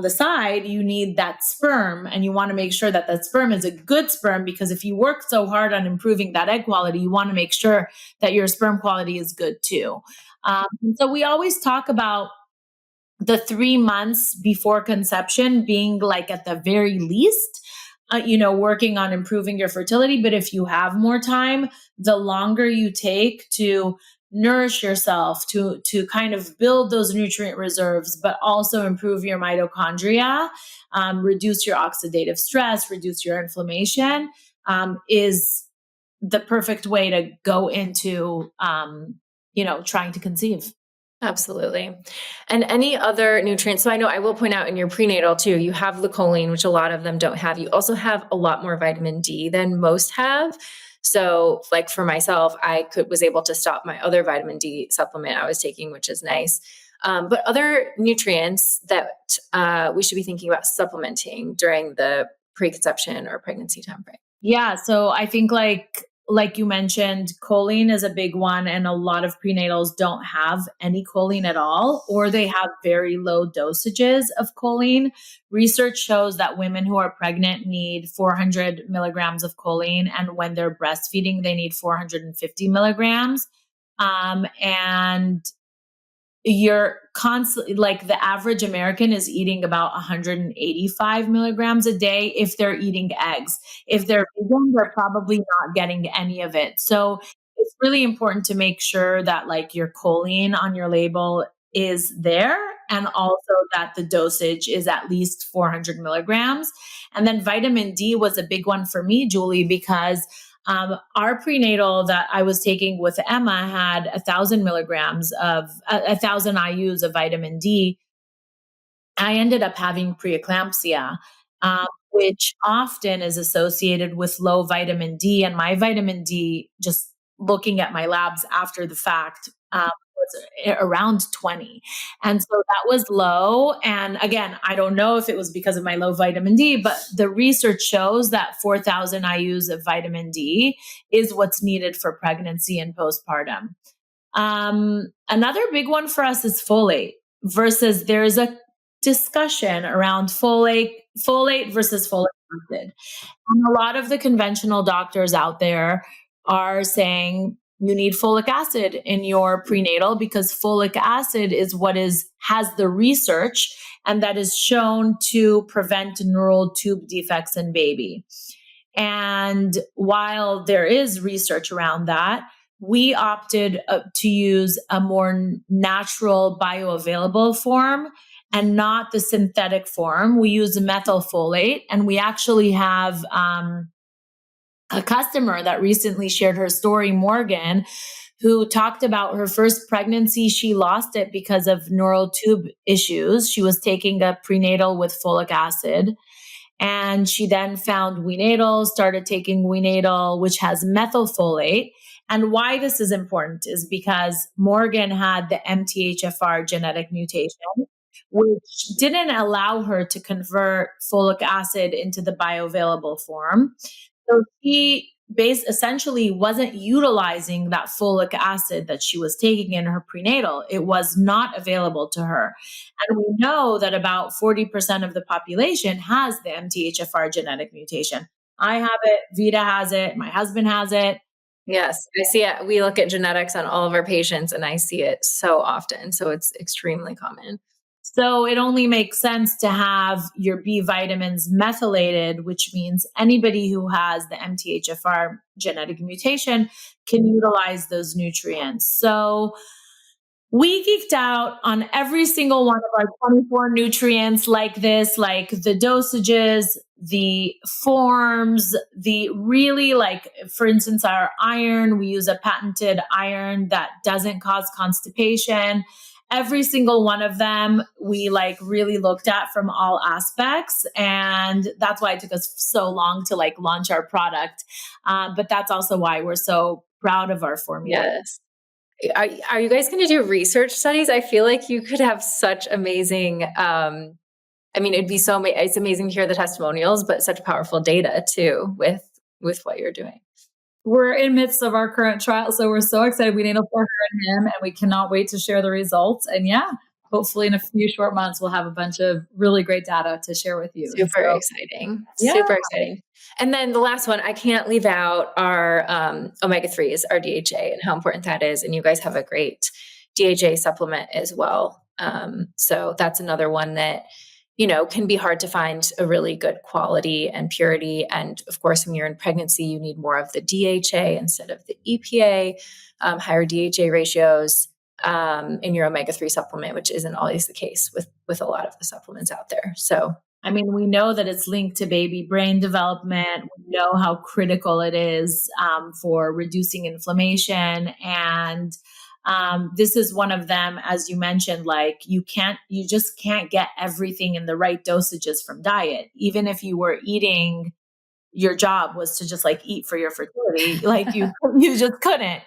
the side, you need that sperm, and you want to make sure that that sperm is a good sperm, because if you work so hard on improving that egg quality, you want to make sure that your sperm quality is good too. So we always talk about the 3 months before conception being like at the very least, working on improving your fertility. But if you have more time, the longer you take to nourish yourself, to kind of build those nutrient reserves, but also improve your mitochondria, reduce your oxidative stress, reduce your inflammation, is the perfect way to go into, trying to conceive. Absolutely. And any other nutrients? So I know I will point out in your prenatal too, you have the choline, which a lot of them don't have. You also have a lot more vitamin D than most have. So like for myself, was able to stop my other vitamin D supplement I was taking, which is nice. But other nutrients that we should be thinking about supplementing during the preconception or pregnancy timeframe. Yeah. So I think like you mentioned, choline is a big one, and a lot of prenatals don't have any choline at all, or they have very low dosages of choline. Research shows that women who are pregnant need 400 milligrams of choline, and when they're breastfeeding, they need 450 milligrams. And you're constantly, like, the average American is eating about 185 milligrams a day if they're eating eggs. If they're vegan, they're probably not getting any of it. So it's really important to make sure that like your choline on your label is there, and also that the dosage is at least 400 milligrams. And then vitamin D was a big one for me, Julie, because our prenatal that I was taking with Emma had 1,000 milligrams of 1,000 IUs of vitamin D. I ended up having preeclampsia, which often is associated with low vitamin D. And my vitamin D, just looking at my labs after the fact, was around 20. And so that was low. And again, I don't know if it was because of my low vitamin D, but the research shows that 4,000 IUs of vitamin D is what's needed for pregnancy and postpartum. Another big one for us is folate, versus there's a discussion around folate versus folic acid. And a lot of the conventional doctors out there are saying you need folic acid in your prenatal, because folic acid is what has the research, and that is shown to prevent neural tube defects in baby. And while there is research around that, we opted to use a more natural bioavailable form and not the synthetic form. We use methylfolate, and we actually have a customer that recently shared her story, Morgan, who talked about her first pregnancy. She lost it because of neural tube issues. She was taking a prenatal with folic acid, and she then found WeNatal, started taking WeNatal, which has methylfolate. And why this is important is because Morgan had the MTHFR genetic mutation, which didn't allow her to convert folic acid into the bioavailable form. So she essentially wasn't utilizing that folic acid that she was taking in her prenatal. It was not available to her. And we know that about 40% of the population has the MTHFR genetic mutation. I have it, Vida has it, my husband has it. Yes, I see it. We look at genetics on all of our patients, and I see it so often. So it's extremely common. So it only makes sense to have your B vitamins methylated, which means anybody who has the MTHFR genetic mutation can utilize those nutrients. So we geeked out on every single one of our 24 nutrients like this, like the dosages, the forms, the really, like, for instance, our iron, we use a patented iron that doesn't cause constipation. every single one of them we like really looked at from all aspects. And that's why it took us so long to like launch our product. But that's also why we're so proud of our formula. Yes. Are you guys going to do research studies? I feel like you could have such amazing, it'd be it's amazing to hear the testimonials, but such powerful data too with what you're doing. We're in midst of our current trial, so we're so excited. WeNatal for her and him, and we cannot wait to share the results. And yeah, hopefully in a few short months, we'll have a bunch of really great data to share with you. Super exciting. Yeah. Super exciting. And then the last one, I can't leave out our omega-3s, our DHA, and how important that is. And you guys have a great DHA supplement as well. So that's another one that, can be hard to find a really good quality and purity. And of course, when you're in pregnancy, you need more of the DHA instead of the EPA, higher DHA ratios in your omega-3 supplement, which isn't always the case with a lot of the supplements out there. So, we know that it's linked to baby brain development. We know how critical it is for reducing inflammation. And this is one of them, as you mentioned, like you just can't get everything in the right dosages from diet. Even if you were eating, your job was to just like eat for your fertility, like you just couldn't,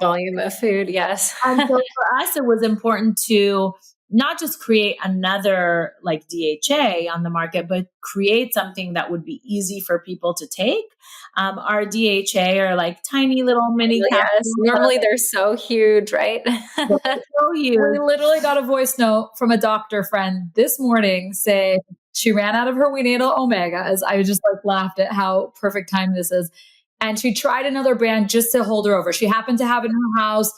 volume of food. Yes. And so for us, it was important to not just create another like DHA on the market, but create something that would be easy for people to take. Our DHA are like tiny little mini capsules. Normally they're so huge, right? So huge. We literally got a voice note from a doctor friend this morning saying she ran out of her WeNatal Omegas. I just like laughed at how perfect time this is. And she tried another brand just to hold her over. She happened to have it in her house.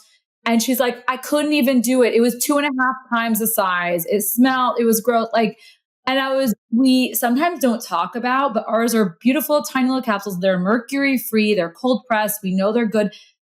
And she's like, I couldn't even do it. It was 2.5 times the size. It smelled, it was gross. We sometimes don't talk about, but ours are beautiful, tiny little capsules. They're mercury free. They're cold pressed. We know they're good.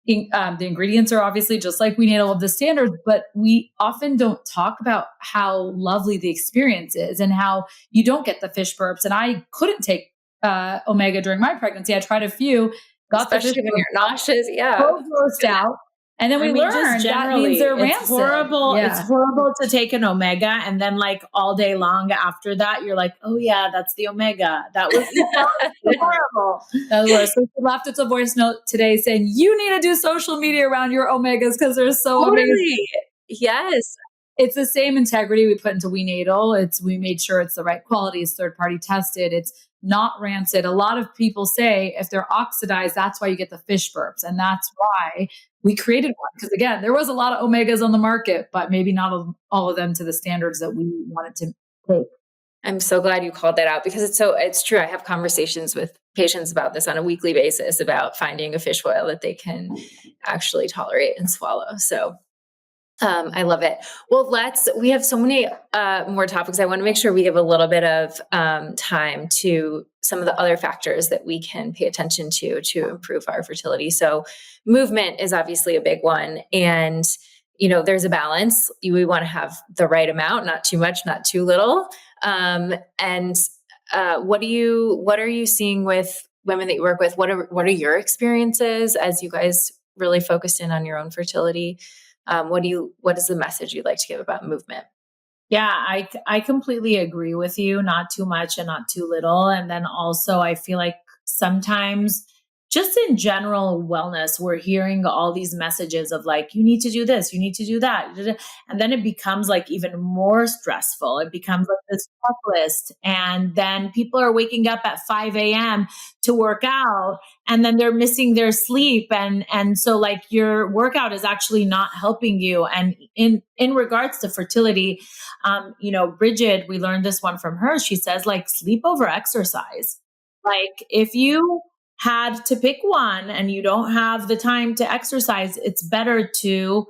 The ingredients are obviously just like WeNatal of the standards, but we often don't talk about how lovely the experience is and how you don't get the fish burps. And I couldn't take omega during my pregnancy. I tried a few, got especially the fish when you're nauseous. Yeah. grossed out. And then we learned that means they're rancid. It's horrible. Yeah. It's horrible to take an omega and then like all day long after that, you're like, oh yeah, that's the omega. That was horrible. That was worse. So she left us a voice note today saying, you need to do social media around your omegas because they're so amazing. Yes. It's the same integrity we put into WeNatal. We made sure it's the right quality. It's third-party tested. It's not rancid. A lot of people say if they're oxidized, that's why you get the fish burps. And that's why we created one. Because again, there was a lot of omegas on the market, but maybe not all of them to the standards that we wanted to take. I'm so glad you called that out because it's true. I have conversations with patients about this on a weekly basis about finding a fish oil that they can actually tolerate and swallow. So I love it. Well, we have so many more topics. I want to make sure we give a little bit of time to some of the other factors that we can pay attention to improve our fertility. So movement is obviously a big one. And, there's a balance. We want to have the right amount, not too much, not too little. What are you seeing with women that you work with? What are your experiences as you guys really focused in on your own fertility? What is the message you'd like to give about movement? Yeah, I completely agree with you. Not too much and not too little. And then also I feel like sometimes just in general wellness, we're hearing all these messages of like, you need to do this, you need to do that. And then it becomes like even more stressful. It becomes like this checklist. And then people are waking up at 5 a.m. to work out and then they're missing their sleep. And so like your workout is actually not helping you. And in regards to fertility, Bridget, we learned this one from her. She says like sleep over exercise. Like if you had to pick one and you don't have the time to exercise, it's better to,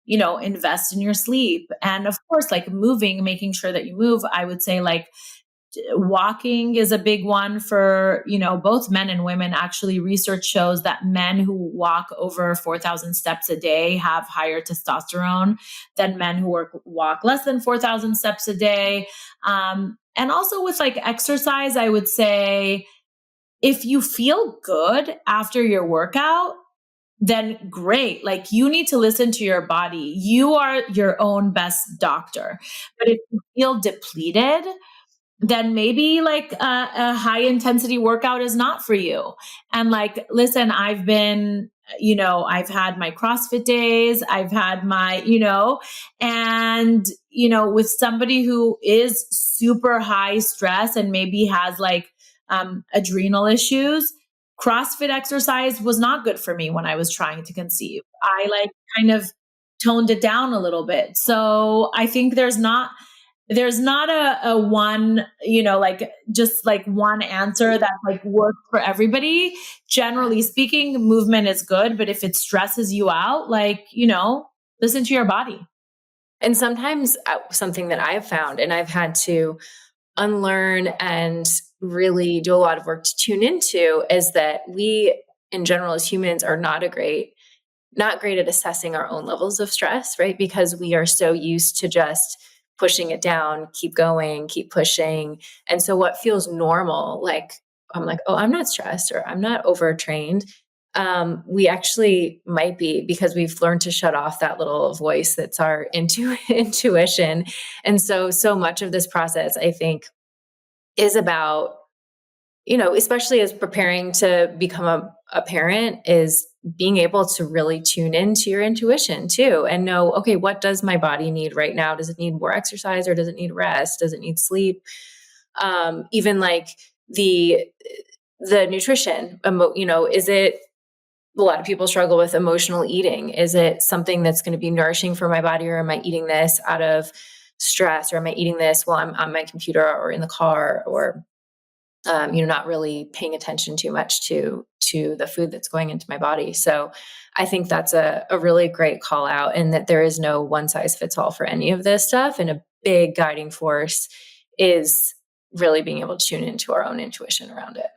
invest in your sleep. And of course, like making sure that you move, I would say like walking is a big one for, both men and women. Actually, research shows that men who walk over 4,000 steps a day have higher testosterone than men who walk less than 4,000 steps a day. And also with like exercise, I would say, if you feel good after your workout, then great. Like, you need to listen to your body. You are your own best doctor. But if you feel depleted, then maybe like a high intensity workout is not for you. And like, listen, I've been, I've had my CrossFit days, I've had my, and, with somebody who is super high stress and maybe has like adrenal issues, CrossFit exercise was not good for me when I was trying to conceive. I like kind of toned it down a little bit. So I think there's not a one, like just like one answer that like works for everybody. Generally speaking, movement is good, but if it stresses you out, like, listen to your body. And sometimes something that I've found, and I've had to unlearn and really do a lot of work to tune into, is that we in general as humans are not great at assessing our own levels of stress, right? Because we are so used to just pushing it down, keep going, keep pushing. And so what feels normal, like I'm like, oh, I'm not stressed or I'm not overtrained. We actually might be, because we've learned to shut off that little voice that's our intuition. And so much of this process, I think, is about, especially as preparing to become a parent, is being able to really tune into your intuition too and know, okay, what does my body need right now? Does it need more exercise or does it need rest? Does it need sleep? Even like the nutrition, is it, a lot of people struggle with emotional eating. Is it something that's going to be nourishing for my body, or am I eating this out of stress, or am I eating this while I'm on my computer or in the car, or not really paying attention too much to the food that's going into my body. So I think that's a really great call out, and that there is no one size fits all for any of this stuff. And a big guiding force is really being able to tune into our own intuition around it.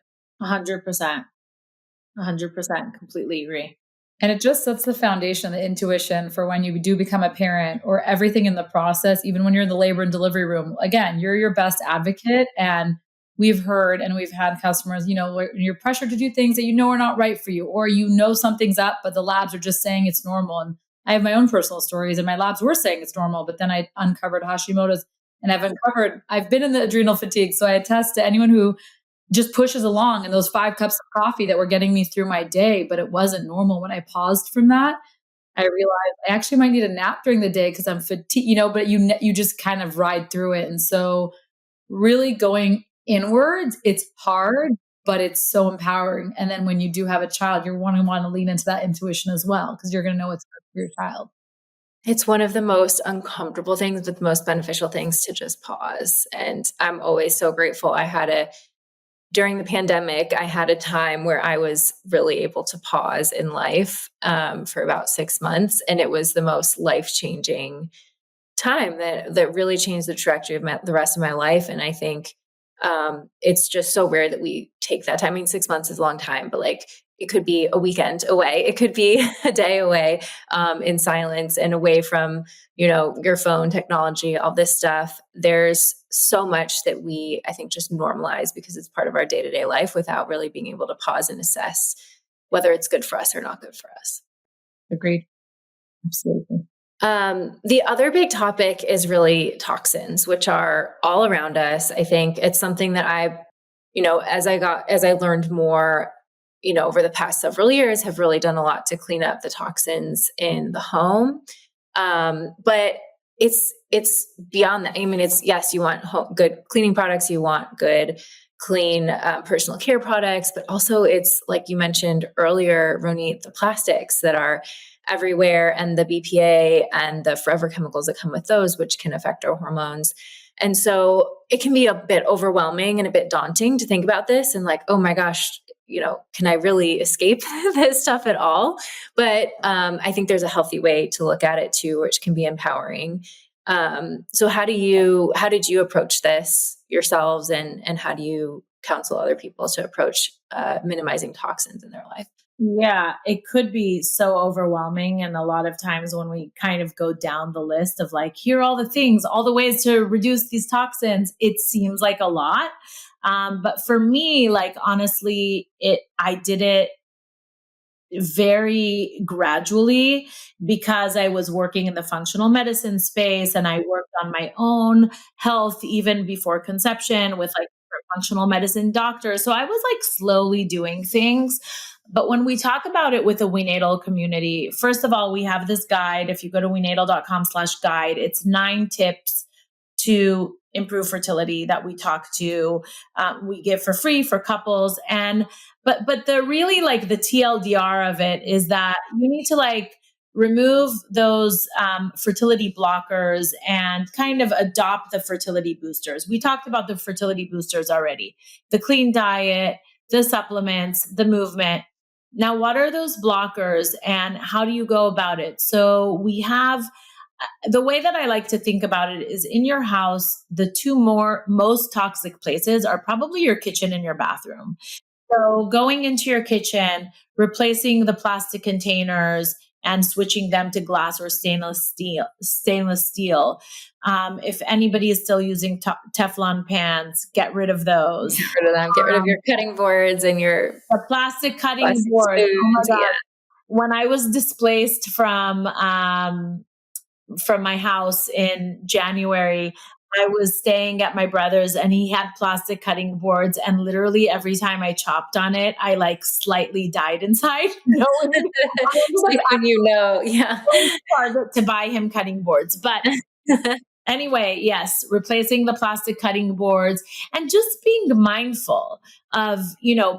100%. 100%. Completely agree. And it just sets the foundation, the intuition for when you do become a parent, or everything in the process, even when you're in the labor and delivery room. Again, you're your best advocate. And we've heard and we've had customers, when you're pressured to do things that are not right for you, or something's up, but the labs are just saying it's normal. And I have my own personal stories, and my labs were saying it's normal, but then I uncovered Hashimoto's, and I've been in the adrenal fatigue. So I attest to anyone who just pushes along, and those 5 cups of coffee that were getting me through my day, but it wasn't normal. When I paused from that, I realized I actually might need a nap during the day because I'm fatigued, but you just kind of ride through it. And so really going inwards, it's hard, but it's so empowering. And then when you do have a child, you're going to want to lean into that intuition as well, because you're going to know what's good for your child. It's one of the most uncomfortable things, but the most beneficial things, to just pause. And I'm always so grateful. During the pandemic, I had a time where I was really able to pause in life for about 6 months. And it was the most life-changing time that really changed the trajectory of the rest of my life. And I think it's just so rare that we take that time. I mean, 6 months is a long time, but like, it could be a weekend away. It could be a day away in silence and away from, your phone, technology, all this stuff. There's so much that we, I think, just normalize because it's part of our day-to-day life, without really being able to pause and assess whether it's good for us or not good for us. Agreed. Absolutely. The other big topic is really toxins, which are all around us. I think it's something that as I learned more, over the past several years, have really done a lot to clean up the toxins in the home. But it's beyond that. I mean, yes, you want good cleaning products, you want good, clean personal care products, but also it's, like you mentioned earlier, Ronit, the plastics that are everywhere, and the BPA and the forever chemicals that come with those, which can affect our hormones. And so it can be a bit overwhelming and a bit daunting to think about this and like, oh my gosh, can I really escape this stuff at all? But I think there's a healthy way to look at it too, which can be empowering. So how did you approach this yourselves, and how do you counsel other people to approach minimizing toxins in their life? Yeah, it could be so overwhelming. And a lot of times when we kind of go down the list of like, here are all the things, all the ways to reduce these toxins, it seems like a lot. But for me, like, honestly, I did it very gradually because I was working in the functional medicine space and I worked on my own health even before conception with like functional medicine doctors. So I was like slowly doing things. But when we talk about it with the WeNatal community, first of all, we have this guide. If you go to wenatal.com/guide, it's 9 tips to improve fertility that we talk to, we give for free for couples. But the really like the TLDR of it is that you need to like remove those fertility blockers and kind of adopt the fertility boosters. We talked about the fertility boosters already, the clean diet, the supplements, the movement. Now, what are those blockers and how do you go about it? So we have the way that I like to think about it is in your house, the 2 most toxic places are probably your kitchen and your bathroom. So going into your kitchen, replacing the plastic containers and switching them to glass or stainless steel. If anybody is still using Teflon pans, get rid of those. Get rid of them. Get rid of your cutting boards and your the plastic cutting boards. Oh my God. Yeah. When I was displaced from my house in January, I was staying at my brother's and he had plastic cutting boards and literally every time I chopped on it, I like slightly died inside. Yeah. To buy him cutting boards. But anyway, yes, replacing the plastic cutting boards and just being mindful of,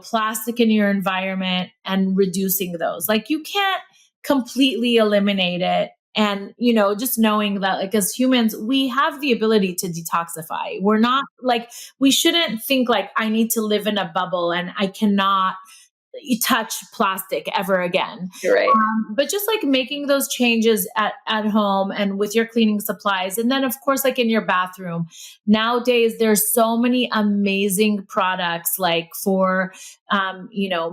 plastic in your environment and reducing those. Like you can't completely eliminate it. And, just knowing that like as humans, we have the ability to detoxify. We're not like, we shouldn't think like I need to live in a bubble and I cannot touch plastic ever again. You're right. But just like making those changes at home and with your cleaning supplies. And then of course, like in your bathroom, nowadays, there's so many amazing products like for,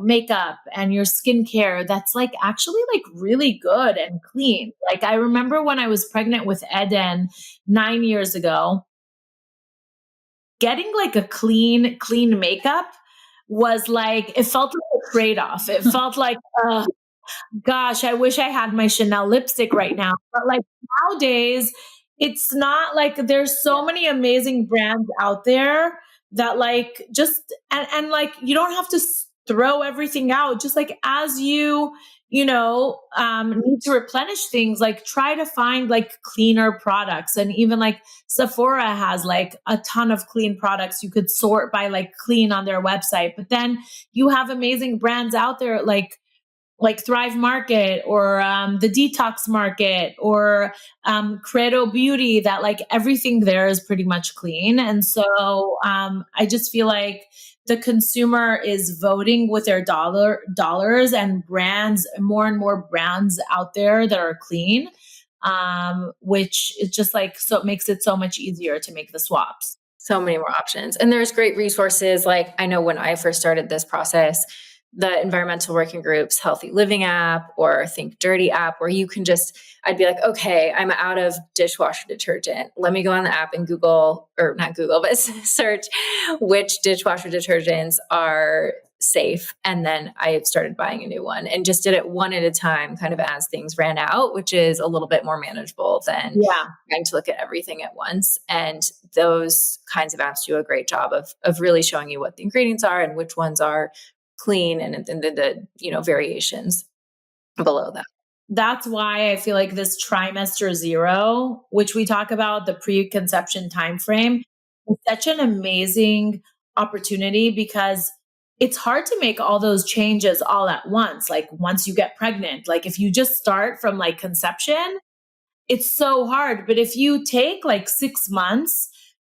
makeup and your skincare. That's like actually like really good and clean. Like I remember when I was pregnant with Eden 9 years ago, getting like a clean makeup was like, it felt like a trade-off. It felt like, gosh, I wish I had my Chanel lipstick right now. But like nowadays, it's not like there's so many amazing brands out there that like just, and like, you don't have to throw everything out. Just like as you, need to replenish things, like try to find like cleaner products. And even like Sephora has like a ton of clean products. You could sort by like clean on their website, but then you have amazing brands out there like Thrive Market or the Detox Market or Credo Beauty that like everything there is pretty much clean. And so I just feel like the consumer is voting with their dollars and brands, more and more brands out there that are clean, which is just like, so it makes it so much easier to make the swaps. So many more options. And there's great resources. Like I know when I first started this process, the environmental working groups, Healthy Living app or Think Dirty app, where you can just, I'd be like, okay, I'm out of dishwasher detergent. Let me go on the app and Google, or not Google, but search which dishwasher detergents are safe. And then I started buying a new one and just did it one at a time, kind of as things ran out, which is a little bit more manageable than trying to look at everything at once. And those kinds of apps do a great job of really showing you what the ingredients are and which ones are clean and the variations below that. That's why I feel like this trimester 0, which we talk about the preconception timeframe, is such an amazing opportunity because it's hard to make all those changes all at once. Like once you get pregnant, like if you just start from like conception, it's so hard. But if you take like 6 months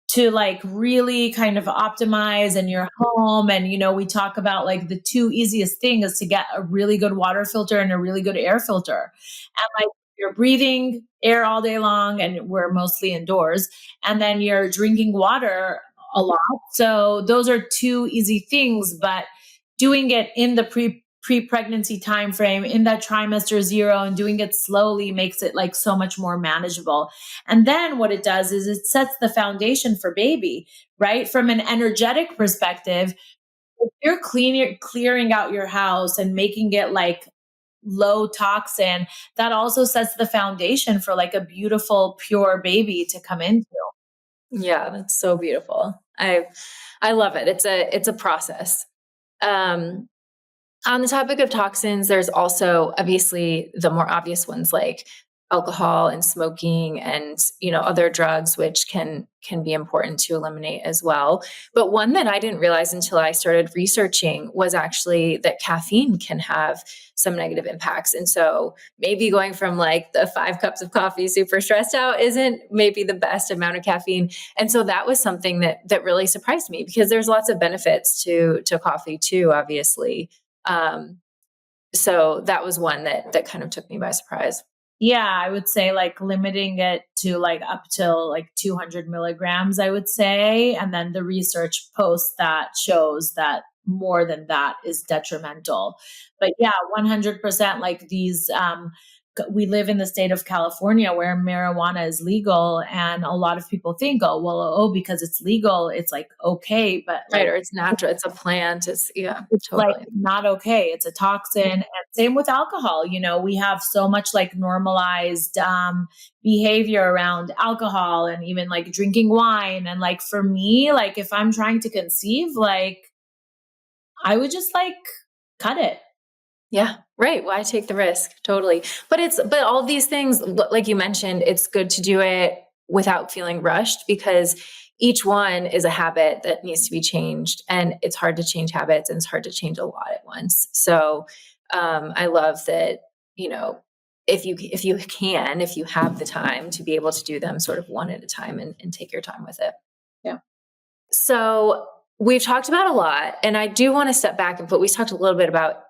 to like really kind of optimize in your home. And, we talk about like the 2 easiest things is to get a really good water filter and a really good air filter. And like you're breathing air all day long and we're mostly indoors. And then you're drinking water a lot. So those are 2 easy things, but doing it in the pre-pregnancy timeframe in that trimester 0 and doing it slowly makes it like so much more manageable. And then what it does is it sets the foundation for baby, right? From an energetic perspective, if you're clearing out your house and making it like low toxin, that also sets the foundation for like a beautiful, pure baby to come into. Yeah, that's so beautiful. I love it. It's a process. On the topic of toxins, there's also obviously the more obvious ones like alcohol and smoking and, other drugs, which can be important to eliminate as well. But one that I didn't realize until I started researching was actually that caffeine can have some negative impacts. And so maybe going from like the 5 cups of coffee super stressed out isn't maybe the best amount of caffeine. And so that was something that really surprised me, because there's lots of benefits to coffee too, obviously. So that was one that kind of took me by surprise. Yeah, I would say like limiting it to like up till like 200 milligrams, I would say. And then the research post that shows that more than that is detrimental. But yeah, 100% like these, we live in the state of California where marijuana is legal, and a lot of people think, because it's legal, it's like okay, but right, or it's natural, it's a plant, it's totally like not okay. It's a toxin. And same with alcohol. We have so much like normalized behavior around alcohol, and even like drinking wine. And like for me, like if I'm trying to conceive, like I would just like cut it. Yeah, right. Why take the risk? Totally. But all these things, like you mentioned, it's good to do it without feeling rushed, because each one is a habit that needs to be changed, and it's hard to change habits, and it's hard to change a lot at once. So I love that, if you have the time to be able to do them sort of one at a time and take your time with it. Yeah. So we've talked about a lot, and I do want to step back we talked a little bit about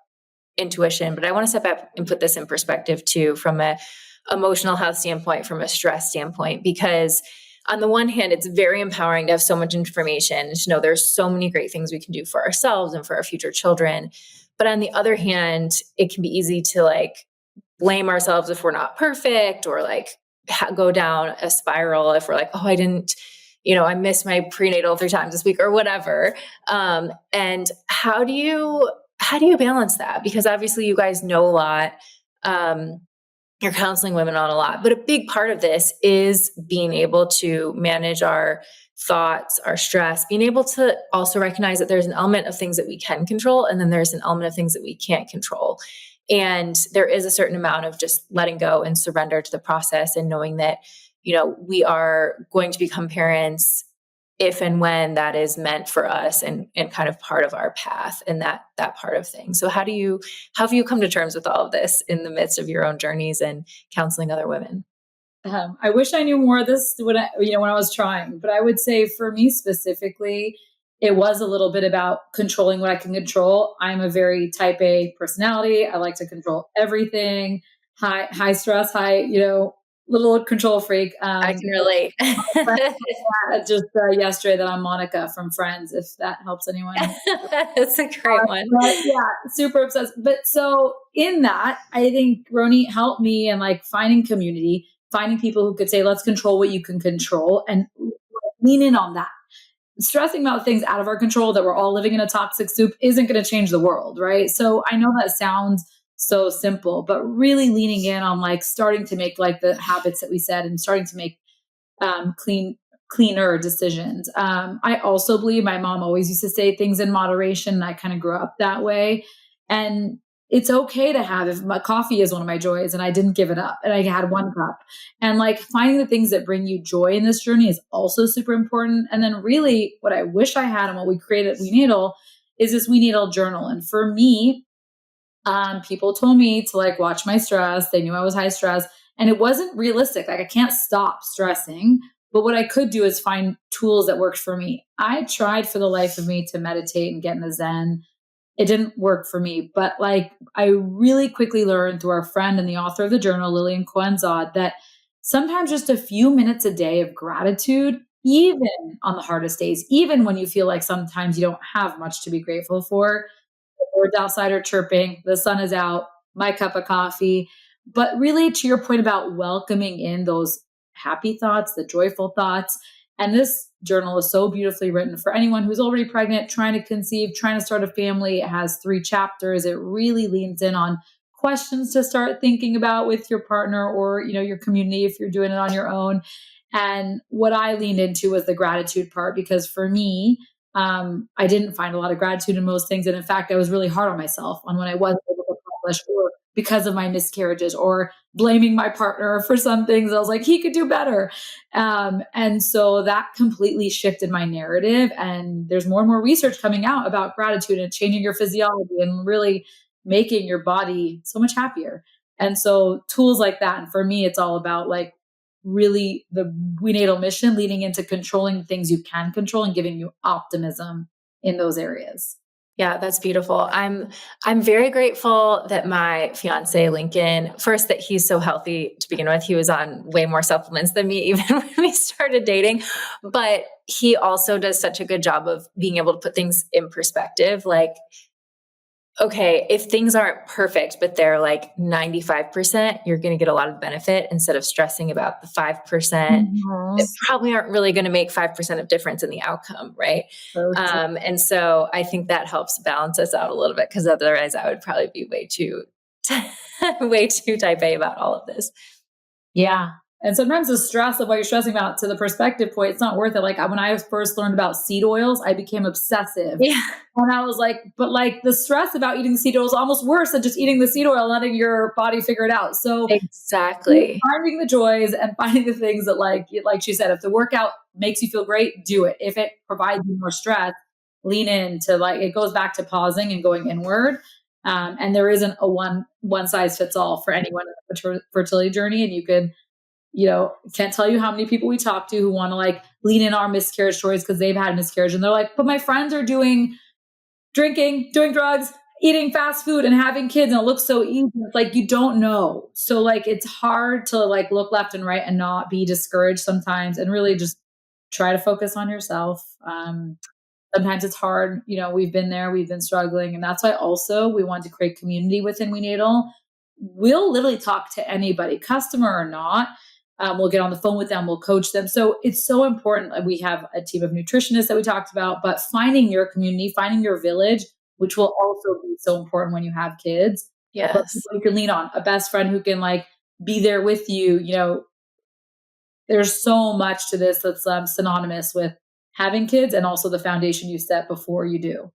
intuition, but I want to step back and put this in perspective too, from a emotional health standpoint, from a stress standpoint, because on the one hand, it's very empowering to have so much information and to know there's so many great things we can do for ourselves and for our future children. But on the other hand, it can be easy to like blame ourselves if we're not perfect, or like go down a spiral if we're like, oh, I didn't, I missed my prenatal 3 times this week or whatever. And how do you balance that? Because obviously you guys know a lot. You're counseling women on a lot, but a big part of this is being able to manage our thoughts, our stress, being able to also recognize that there's an element of things that we can control, and then there's an element of things that we can't control. And there is a certain amount of just letting go and surrender to the process, and knowing that, we are going to become parents if and when that is meant for us, and kind of part of our path, and that part of things. So how have you come to terms with all of this in the midst of your own journeys and counseling other women? I wish I knew more of this when I was trying, but I would say for me specifically, it was a little bit about controlling what I can control. I'm a very type A personality. I like to control everything. High stress, little control freak. I can relate. Just yesterday that I'm Monica from Friends, if that helps anyone. That's a great one. Super obsessed. But so in that, I think Ronit helped me in like finding community, finding people who could say, let's control what you can control, and lean in on that. Stressing about things out of our control that we're all living in a toxic soup isn't going to change the world, right? So I know that sounds so simple, but really leaning in on like starting to make like the habits that we said, and starting to make cleaner decisions. I also believe my mom always used to say things in moderation, and I kind of grew up that way. And it's okay to have, if my coffee is one of my joys and I didn't give it up and I had 1 cup, and like finding the things that bring you joy in this journey is also super important. And then really what I wish I had, and what we created at WeNatal, is this WeNatal journal. And for me, people told me to like watch my stress. They knew I was high stress, and it wasn't realistic. Like I can't stop stressing, but what I could do is find tools that worked for me. I tried for the life of me to meditate and get in the Zen. It didn't work for me, but like I really quickly learned through our friend and the author of the journal, Lillian Cohen-Zod, that sometimes just a few minutes a day of gratitude, even on the hardest days, even when you feel like sometimes you don't have much to be grateful for, the birds outside are chirping, the sun is out, my cup of coffee. But really, to your point about welcoming in those happy thoughts, the joyful thoughts. And this journal is so beautifully written for anyone who's already pregnant, trying to conceive, trying to start a family. It has 3 chapters. It really leans in on questions to start thinking about with your partner or, your community if you're doing it on your own. And what I leaned into was the gratitude part, because for me, I didn't find a lot of gratitude in most things. And in fact, I was really hard on myself on when I wasn't able to accomplish, or because of my miscarriages, or blaming my partner for some things. I was like, he could do better. And so that completely shifted my narrative. And there's more and more research coming out about gratitude and changing your physiology and really making your body so much happier. And so tools like that. And for me, it's all about like really the WeNatal mission, leading into controlling things you can control and giving you optimism in those areas. Yeah, that's beautiful. I'm very grateful that my fiance, Lincoln, first, that he's so healthy to begin with. He was on way more supplements than me, even when we started dating, but he also does such a good job of being able to put things in perspective. Like, okay, if things aren't perfect, but they're like 95%, you're going to get a lot of benefit instead of stressing about the 5% that probably aren't really going to make 5% of difference in the outcome. Right. And so I think that helps balance us out a little bit, because otherwise I would probably be way too type A about all of this. Yeah. And sometimes the stress of what you're stressing about, to the perspective point, it's not worth it. Like when I first learned about seed oils, I became obsessive. Yeah. And I was like, but like the stress about eating seed oil is almost worse than just eating the seed oil and letting your body figure it out. So exactly, finding the joys and finding the things that like she said, if the workout makes you feel great, do it. If it provides you more stress, lean into, like, it goes back to pausing and going inward. And there isn't a one size fits all for anyone in the fertility journey. And you could, can't tell you how many people we talk to who want to like lean in our miscarriage stories because they've had miscarriage. And they're like, but my friends are drinking, doing drugs, eating fast food and having kids, and it looks so easy. It's like, you don't know. So like, it's hard to like look left and right and not be discouraged sometimes, and really just try to focus on yourself. Sometimes it's hard. We've been there, we've been struggling. And that's why also we want to create community within WeNatal. We'll literally talk to anybody, customer or not. We'll get on the phone with them. We'll coach them. So it's so important. We have a team of nutritionists that we talked about, but finding your community, finding your village, which will also be so important when you have kids. Yes. But you can lean on a best friend who can like be there with you. There's so much to this that's synonymous with having kids, and also the foundation you set before you do.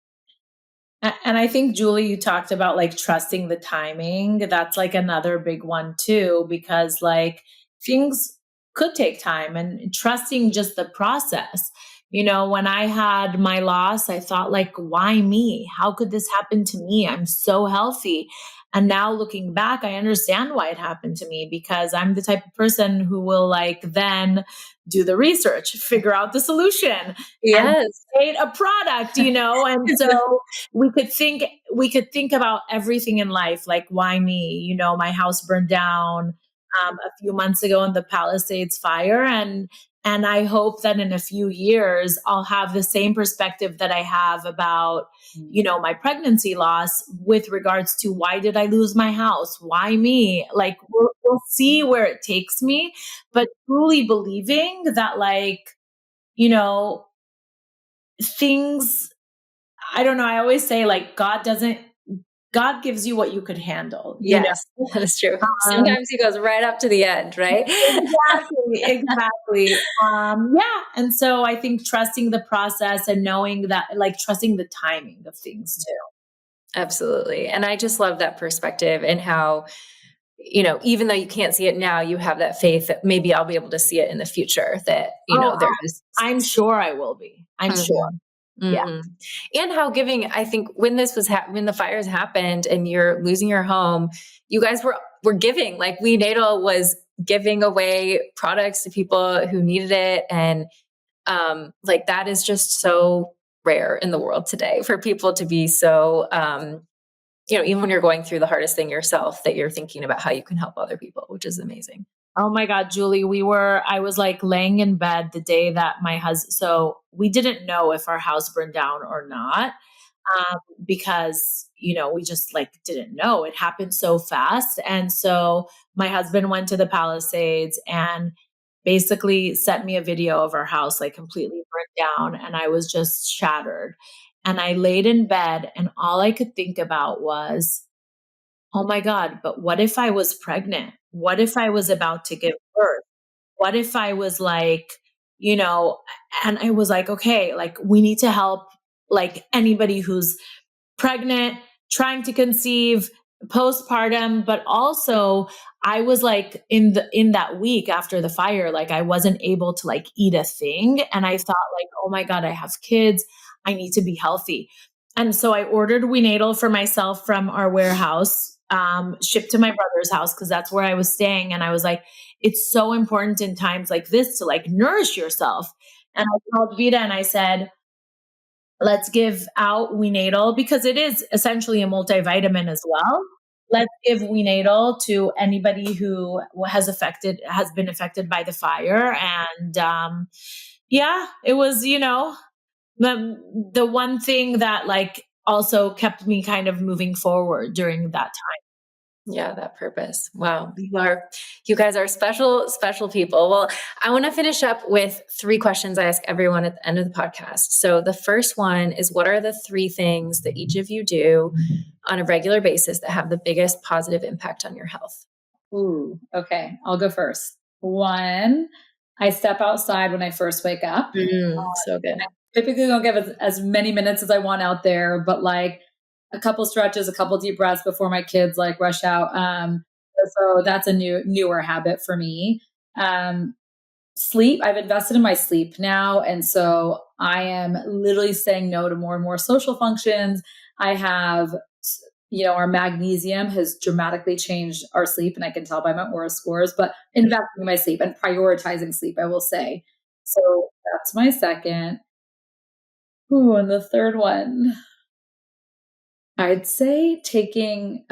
And I think, Julie, you talked about like trusting the timing. That's like another big one too, because like things could take time, and trusting just the process. When I had my loss, I thought like, why me? How could this happen to me? I'm so healthy. And now looking back, I understand why it happened to me, because I'm the type of person who will like then do the research, figure out the solution, yes, create a product, and so we could think about everything in life. Like, why me? My house burned down a few months ago in the Palisades fire. And I hope that in a few years, I'll have the same perspective that I have about, my pregnancy loss with regards to why did I lose my house? Why me? Like, we'll see where it takes me, but truly believing that like, things, I don't know. I always say like, God gives you what you could handle. Yes, that's true. Sometimes he goes right up to the end, right? Exactly. Yeah. And so I think trusting the process and knowing that, like, trusting the timing of things too. Absolutely. And I just love that perspective, and how, even though you can't see it now, you have that faith that maybe I'll be able to see it in the future, that, there is. I'm sure I will be. I'm sure. Mm-hmm. Yeah. And how giving, I think when this was, when the fires happened and you're losing your home, you guys were giving, like WeNatal was giving away products to people who needed it. And like, that is just so rare in the world today, for people to be so, even when you're going through the hardest thing yourself, that you're thinking about how you can help other people, which is amazing. Oh my God, Julie, I was like laying in bed the day that my husband, so we didn't know if our house burned down or not, because, we just like didn't know. It happened so fast. And so my husband went to the Palisades and basically sent me a video of our house, like completely burnt down. And I was just shattered. And I laid in bed, and all I could think about was, oh my God, but what if I was pregnant? What if I was about to give birth? What if I was like, and I was like, okay, like we need to help like anybody who's pregnant, trying to conceive, postpartum, but also I was like in that week after the fire, like I wasn't able to like eat a thing. And I thought like, oh my God, I have kids. I need to be healthy. And so I ordered WeNatal for myself from our warehouse, shipped to my brother's house because that's where I was staying. And I was like, it's so important in times like this to like nourish yourself. And I called Vida and I said, let's give out WeNatal because it is essentially a multivitamin as well. Let's give WeNatal to anybody who has been affected by the fire. And it was, the one thing that like also kept me kind of moving forward during that time. Yeah, that purpose. Wow. You guys are special, special people. Well, I want to finish up with 3 questions I ask everyone at the end of the podcast. So the first one is, what are the 3 things that each of you do on a regular basis that have the biggest positive impact on your health? Ooh, okay. I'll go first. 1, I step outside when I first wake up. So good. I typically don't give as many minutes as I want out there, but like a couple stretches, a couple deep breaths before my kids like rush out. So that's a newer habit for me. Sleep. I've invested in my sleep now. And so I am literally saying no to more and more social functions. I have, our magnesium has dramatically changed our sleep, and I can tell by my Aura scores, but investing in my sleep and prioritizing sleep, I will say. So that's my second. Ooh, and the third one, I'd say taking,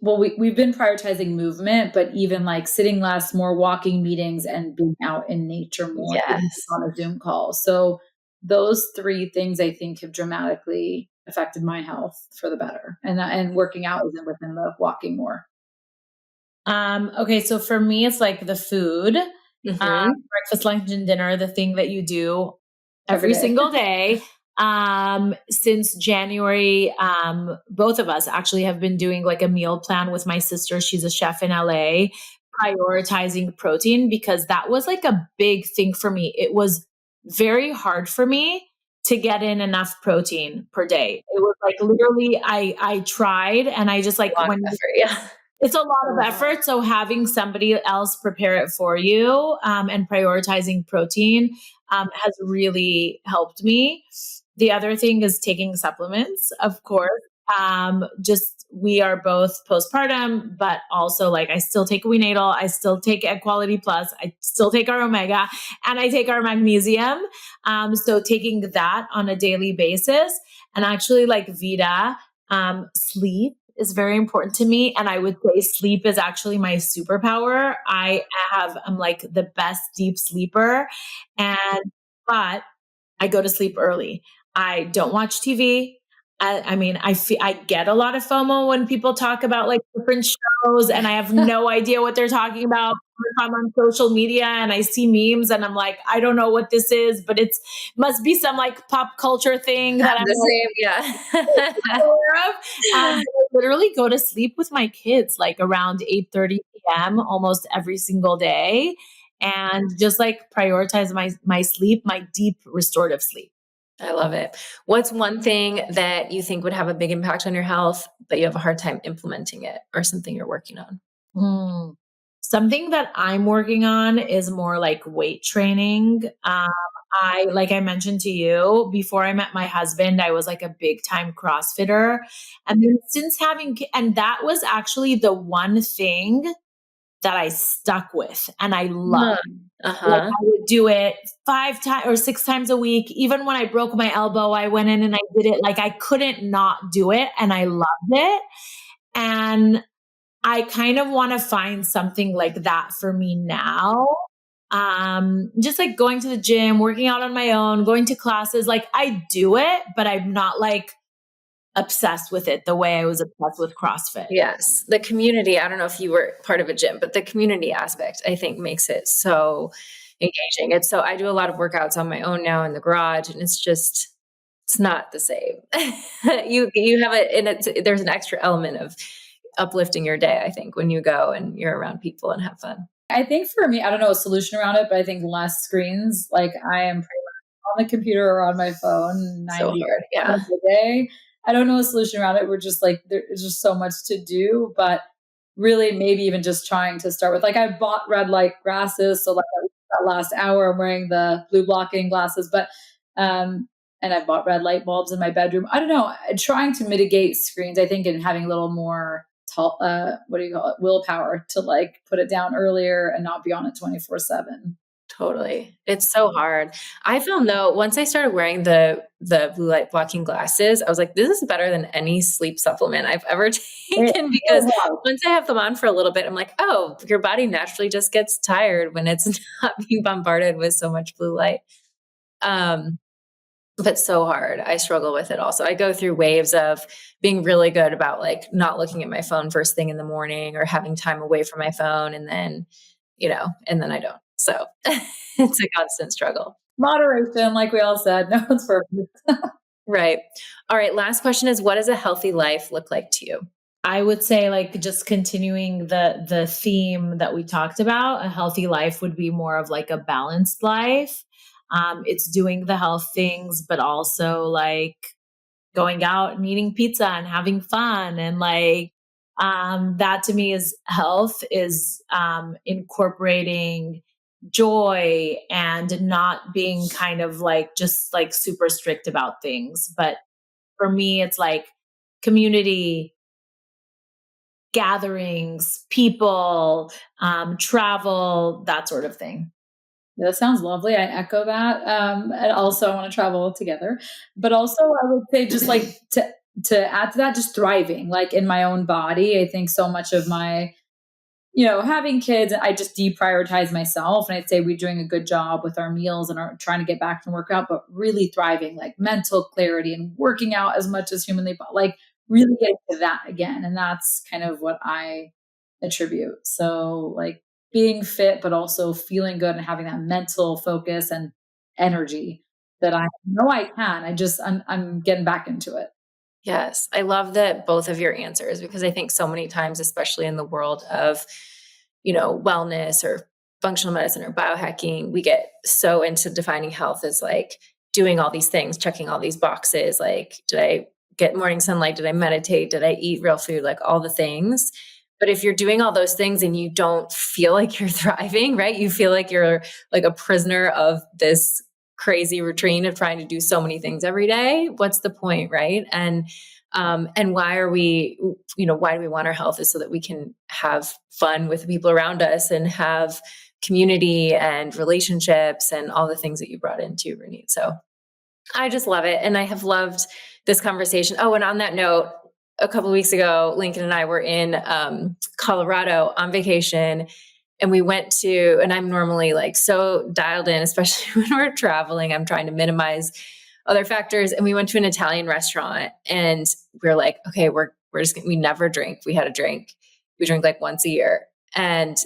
we've been prioritizing movement, but even like sitting less, more walking, meetings, and being out in nature more on a Zoom call. So those 3 things I think have dramatically affected my health for the better. And working out isn't within the walking more. Okay. So for me, it's like the food, breakfast, lunch, and dinner, the thing that you do every single day. Since January, both of us actually have been doing like a meal plan with my sister. She's a chef in LA, prioritizing protein because that was like a big thing for me. It was very hard for me to get in enough protein per day. It was like literally I tried and I just like it's a lot of effort. So having somebody else prepare it for you, and prioritizing protein, has really helped me. The other thing is taking supplements, of course. We are both postpartum, but also like I still take WeNatal, I still take Egg Quality Plus, I still take our Omega, and I take our magnesium. So taking that on a daily basis, and actually like Vida, sleep is very important to me. And I would say sleep is actually my superpower. I'm like the best deep sleeper, but I go to sleep early. I don't watch TV. I get a lot of FOMO when people talk about like different shows, and I have no idea what they're talking about. If I'm on social media and I see memes and I'm like, I don't know what this is, but must be some like pop culture thing that I'm aware of. I literally go to sleep with my kids like around 8:30 p.m. almost every single day, and just like prioritize my sleep, my deep restorative sleep. I love it. What's one thing that you think would have a big impact on your health, but you have a hard time implementing it, or something you're working on? Something that I'm working on is more like weight training. Like I mentioned to you, before I met my husband, I was like a big time CrossFitter. And then and that was actually the one thing that I stuck with and I loved. Like I would do it 5 times or 6 times a week. Even when I broke my elbow, I went in and I did it. Like I couldn't not do it, and I loved it. And I kind of want to find something like that for me now. Just like going to the gym, working out on my own, going to classes. Like I do it, but I'm not like obsessed with it the way I was obsessed with CrossFit. Yes. The community, I don't know if you were part of a gym, but the community aspect, I think, makes it so engaging. I do a lot of workouts on my own now in the garage, and it's not the same. You have there's an extra element of uplifting your day, I think, when you go and you're around people and have fun. I think for me, I don't know a solution around it, but I think less screens. Like I am pretty much on the computer or on my phone 90% of the day. I don't know a solution around it. We're just like, there's just so much to do, but really maybe even just trying to start with, like I bought red light glasses. So like that last hour I'm wearing the blue blocking glasses, but, and I bought red light bulbs in my bedroom. I don't know, trying to mitigate screens, I think, and having a little more willpower to like put it down earlier and not be on it 24/7. Totally. It's so hard. I found though, once I started wearing the blue light blocking glasses, I was like, this is better than any sleep supplement I've ever taken, because once I have them on for a little bit, I'm like, oh, your body naturally just gets tired when it's not being bombarded with so much blue light. But so hard. I struggle with it also. I go through waves of being really good about like not looking at my phone first thing in the morning or having time away from my phone. And then, and then I don't. So it's a constant struggle. Moderation, like we all said, no one's perfect. Right. All right. Last question is, what does a healthy life look like to you? I would say, like, just continuing the theme that we talked about, a healthy life would be more of like a balanced life. It's doing the health things, but also like going out and eating pizza and having fun. And like, that to me is health, is incorporating joy and not being kind of like just like super strict about things. But for me, it's like community, gatherings, people, travel, that sort of thing. Yeah, that sounds lovely. I echo that. And also I want to travel together, but also I would say just like to add to that, just thriving, like in my own body. I think so much of my, having kids, I just deprioritize myself. And I'd say we're doing a good job with our meals and are trying to get back from workout, but really thriving, like mental clarity and working out as much as humanly, like really getting to that again. And that's kind of what I attribute. So like being fit, but also feeling good and having that mental focus and energy that I know I can. I'm getting back into it. Yes. I love that both of your answers, because I think so many times, especially in the world of, wellness or functional medicine or biohacking, we get so into defining health as like doing all these things, checking all these boxes. Like, did I get morning sunlight? Did I meditate? Did I eat real food? Like all the things. But if you're doing all those things and you don't feel like you're thriving, right? You feel like you're like a prisoner of this crazy routine of trying to do so many things every day. What's the point, right? And why are we, why do we want our health, is so that we can have fun with the people around us and have community and relationships and all the things that you brought into, Ronit. So I just love it. And I have loved this conversation. Oh, and on that note, a couple of weeks ago, Lincoln and I were in Colorado on vacation, and we went to, and I'm normally like so dialed in, especially when we're traveling, I'm trying to minimize other factors. And we went to an Italian restaurant, and we were like, okay, we never drink. We had a drink. We drink like once a year. And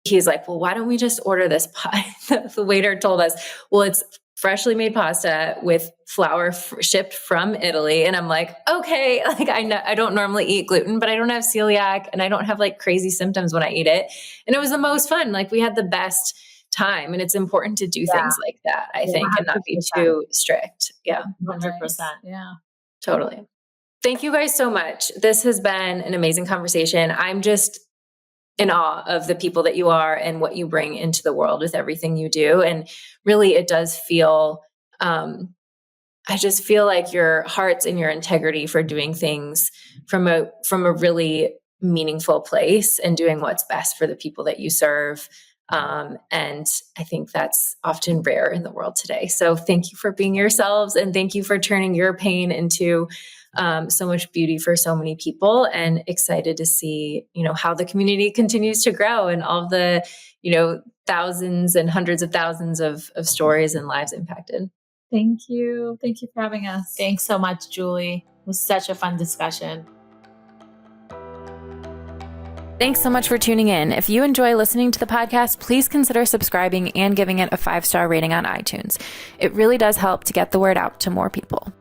he's like, well, why don't we just order this pie? The waiter told us, well, it's freshly made pasta with flour shipped from Italy. And I'm like, okay, like I don't normally eat gluten, but I don't have celiac and I don't have like crazy symptoms when I eat it. And it was the most fun. Like we had the best time, and it's important to do things like that, I think, 100%. And not be too strict. Yeah. 100%. Yeah. Totally. Thank you guys so much. This has been an amazing conversation. I'm just in awe of the people that you are and what you bring into the world with everything you do. And really, it does feel, I just feel like your hearts and your integrity for doing things from a really meaningful place and doing what's best for the people that you serve. And I think that's often rare in the world today. So thank you for being yourselves, and thank you for turning your pain into so much beauty for so many people, and excited to see, how the community continues to grow and all the, thousands and hundreds of thousands of stories and lives impacted. Thank you. Thank you for having us. Thanks so much, Julie. It was such a fun discussion. Thanks so much for tuning in. If you enjoy listening to the podcast, please consider subscribing and giving it a 5-star rating on iTunes. It really does help to get the word out to more people.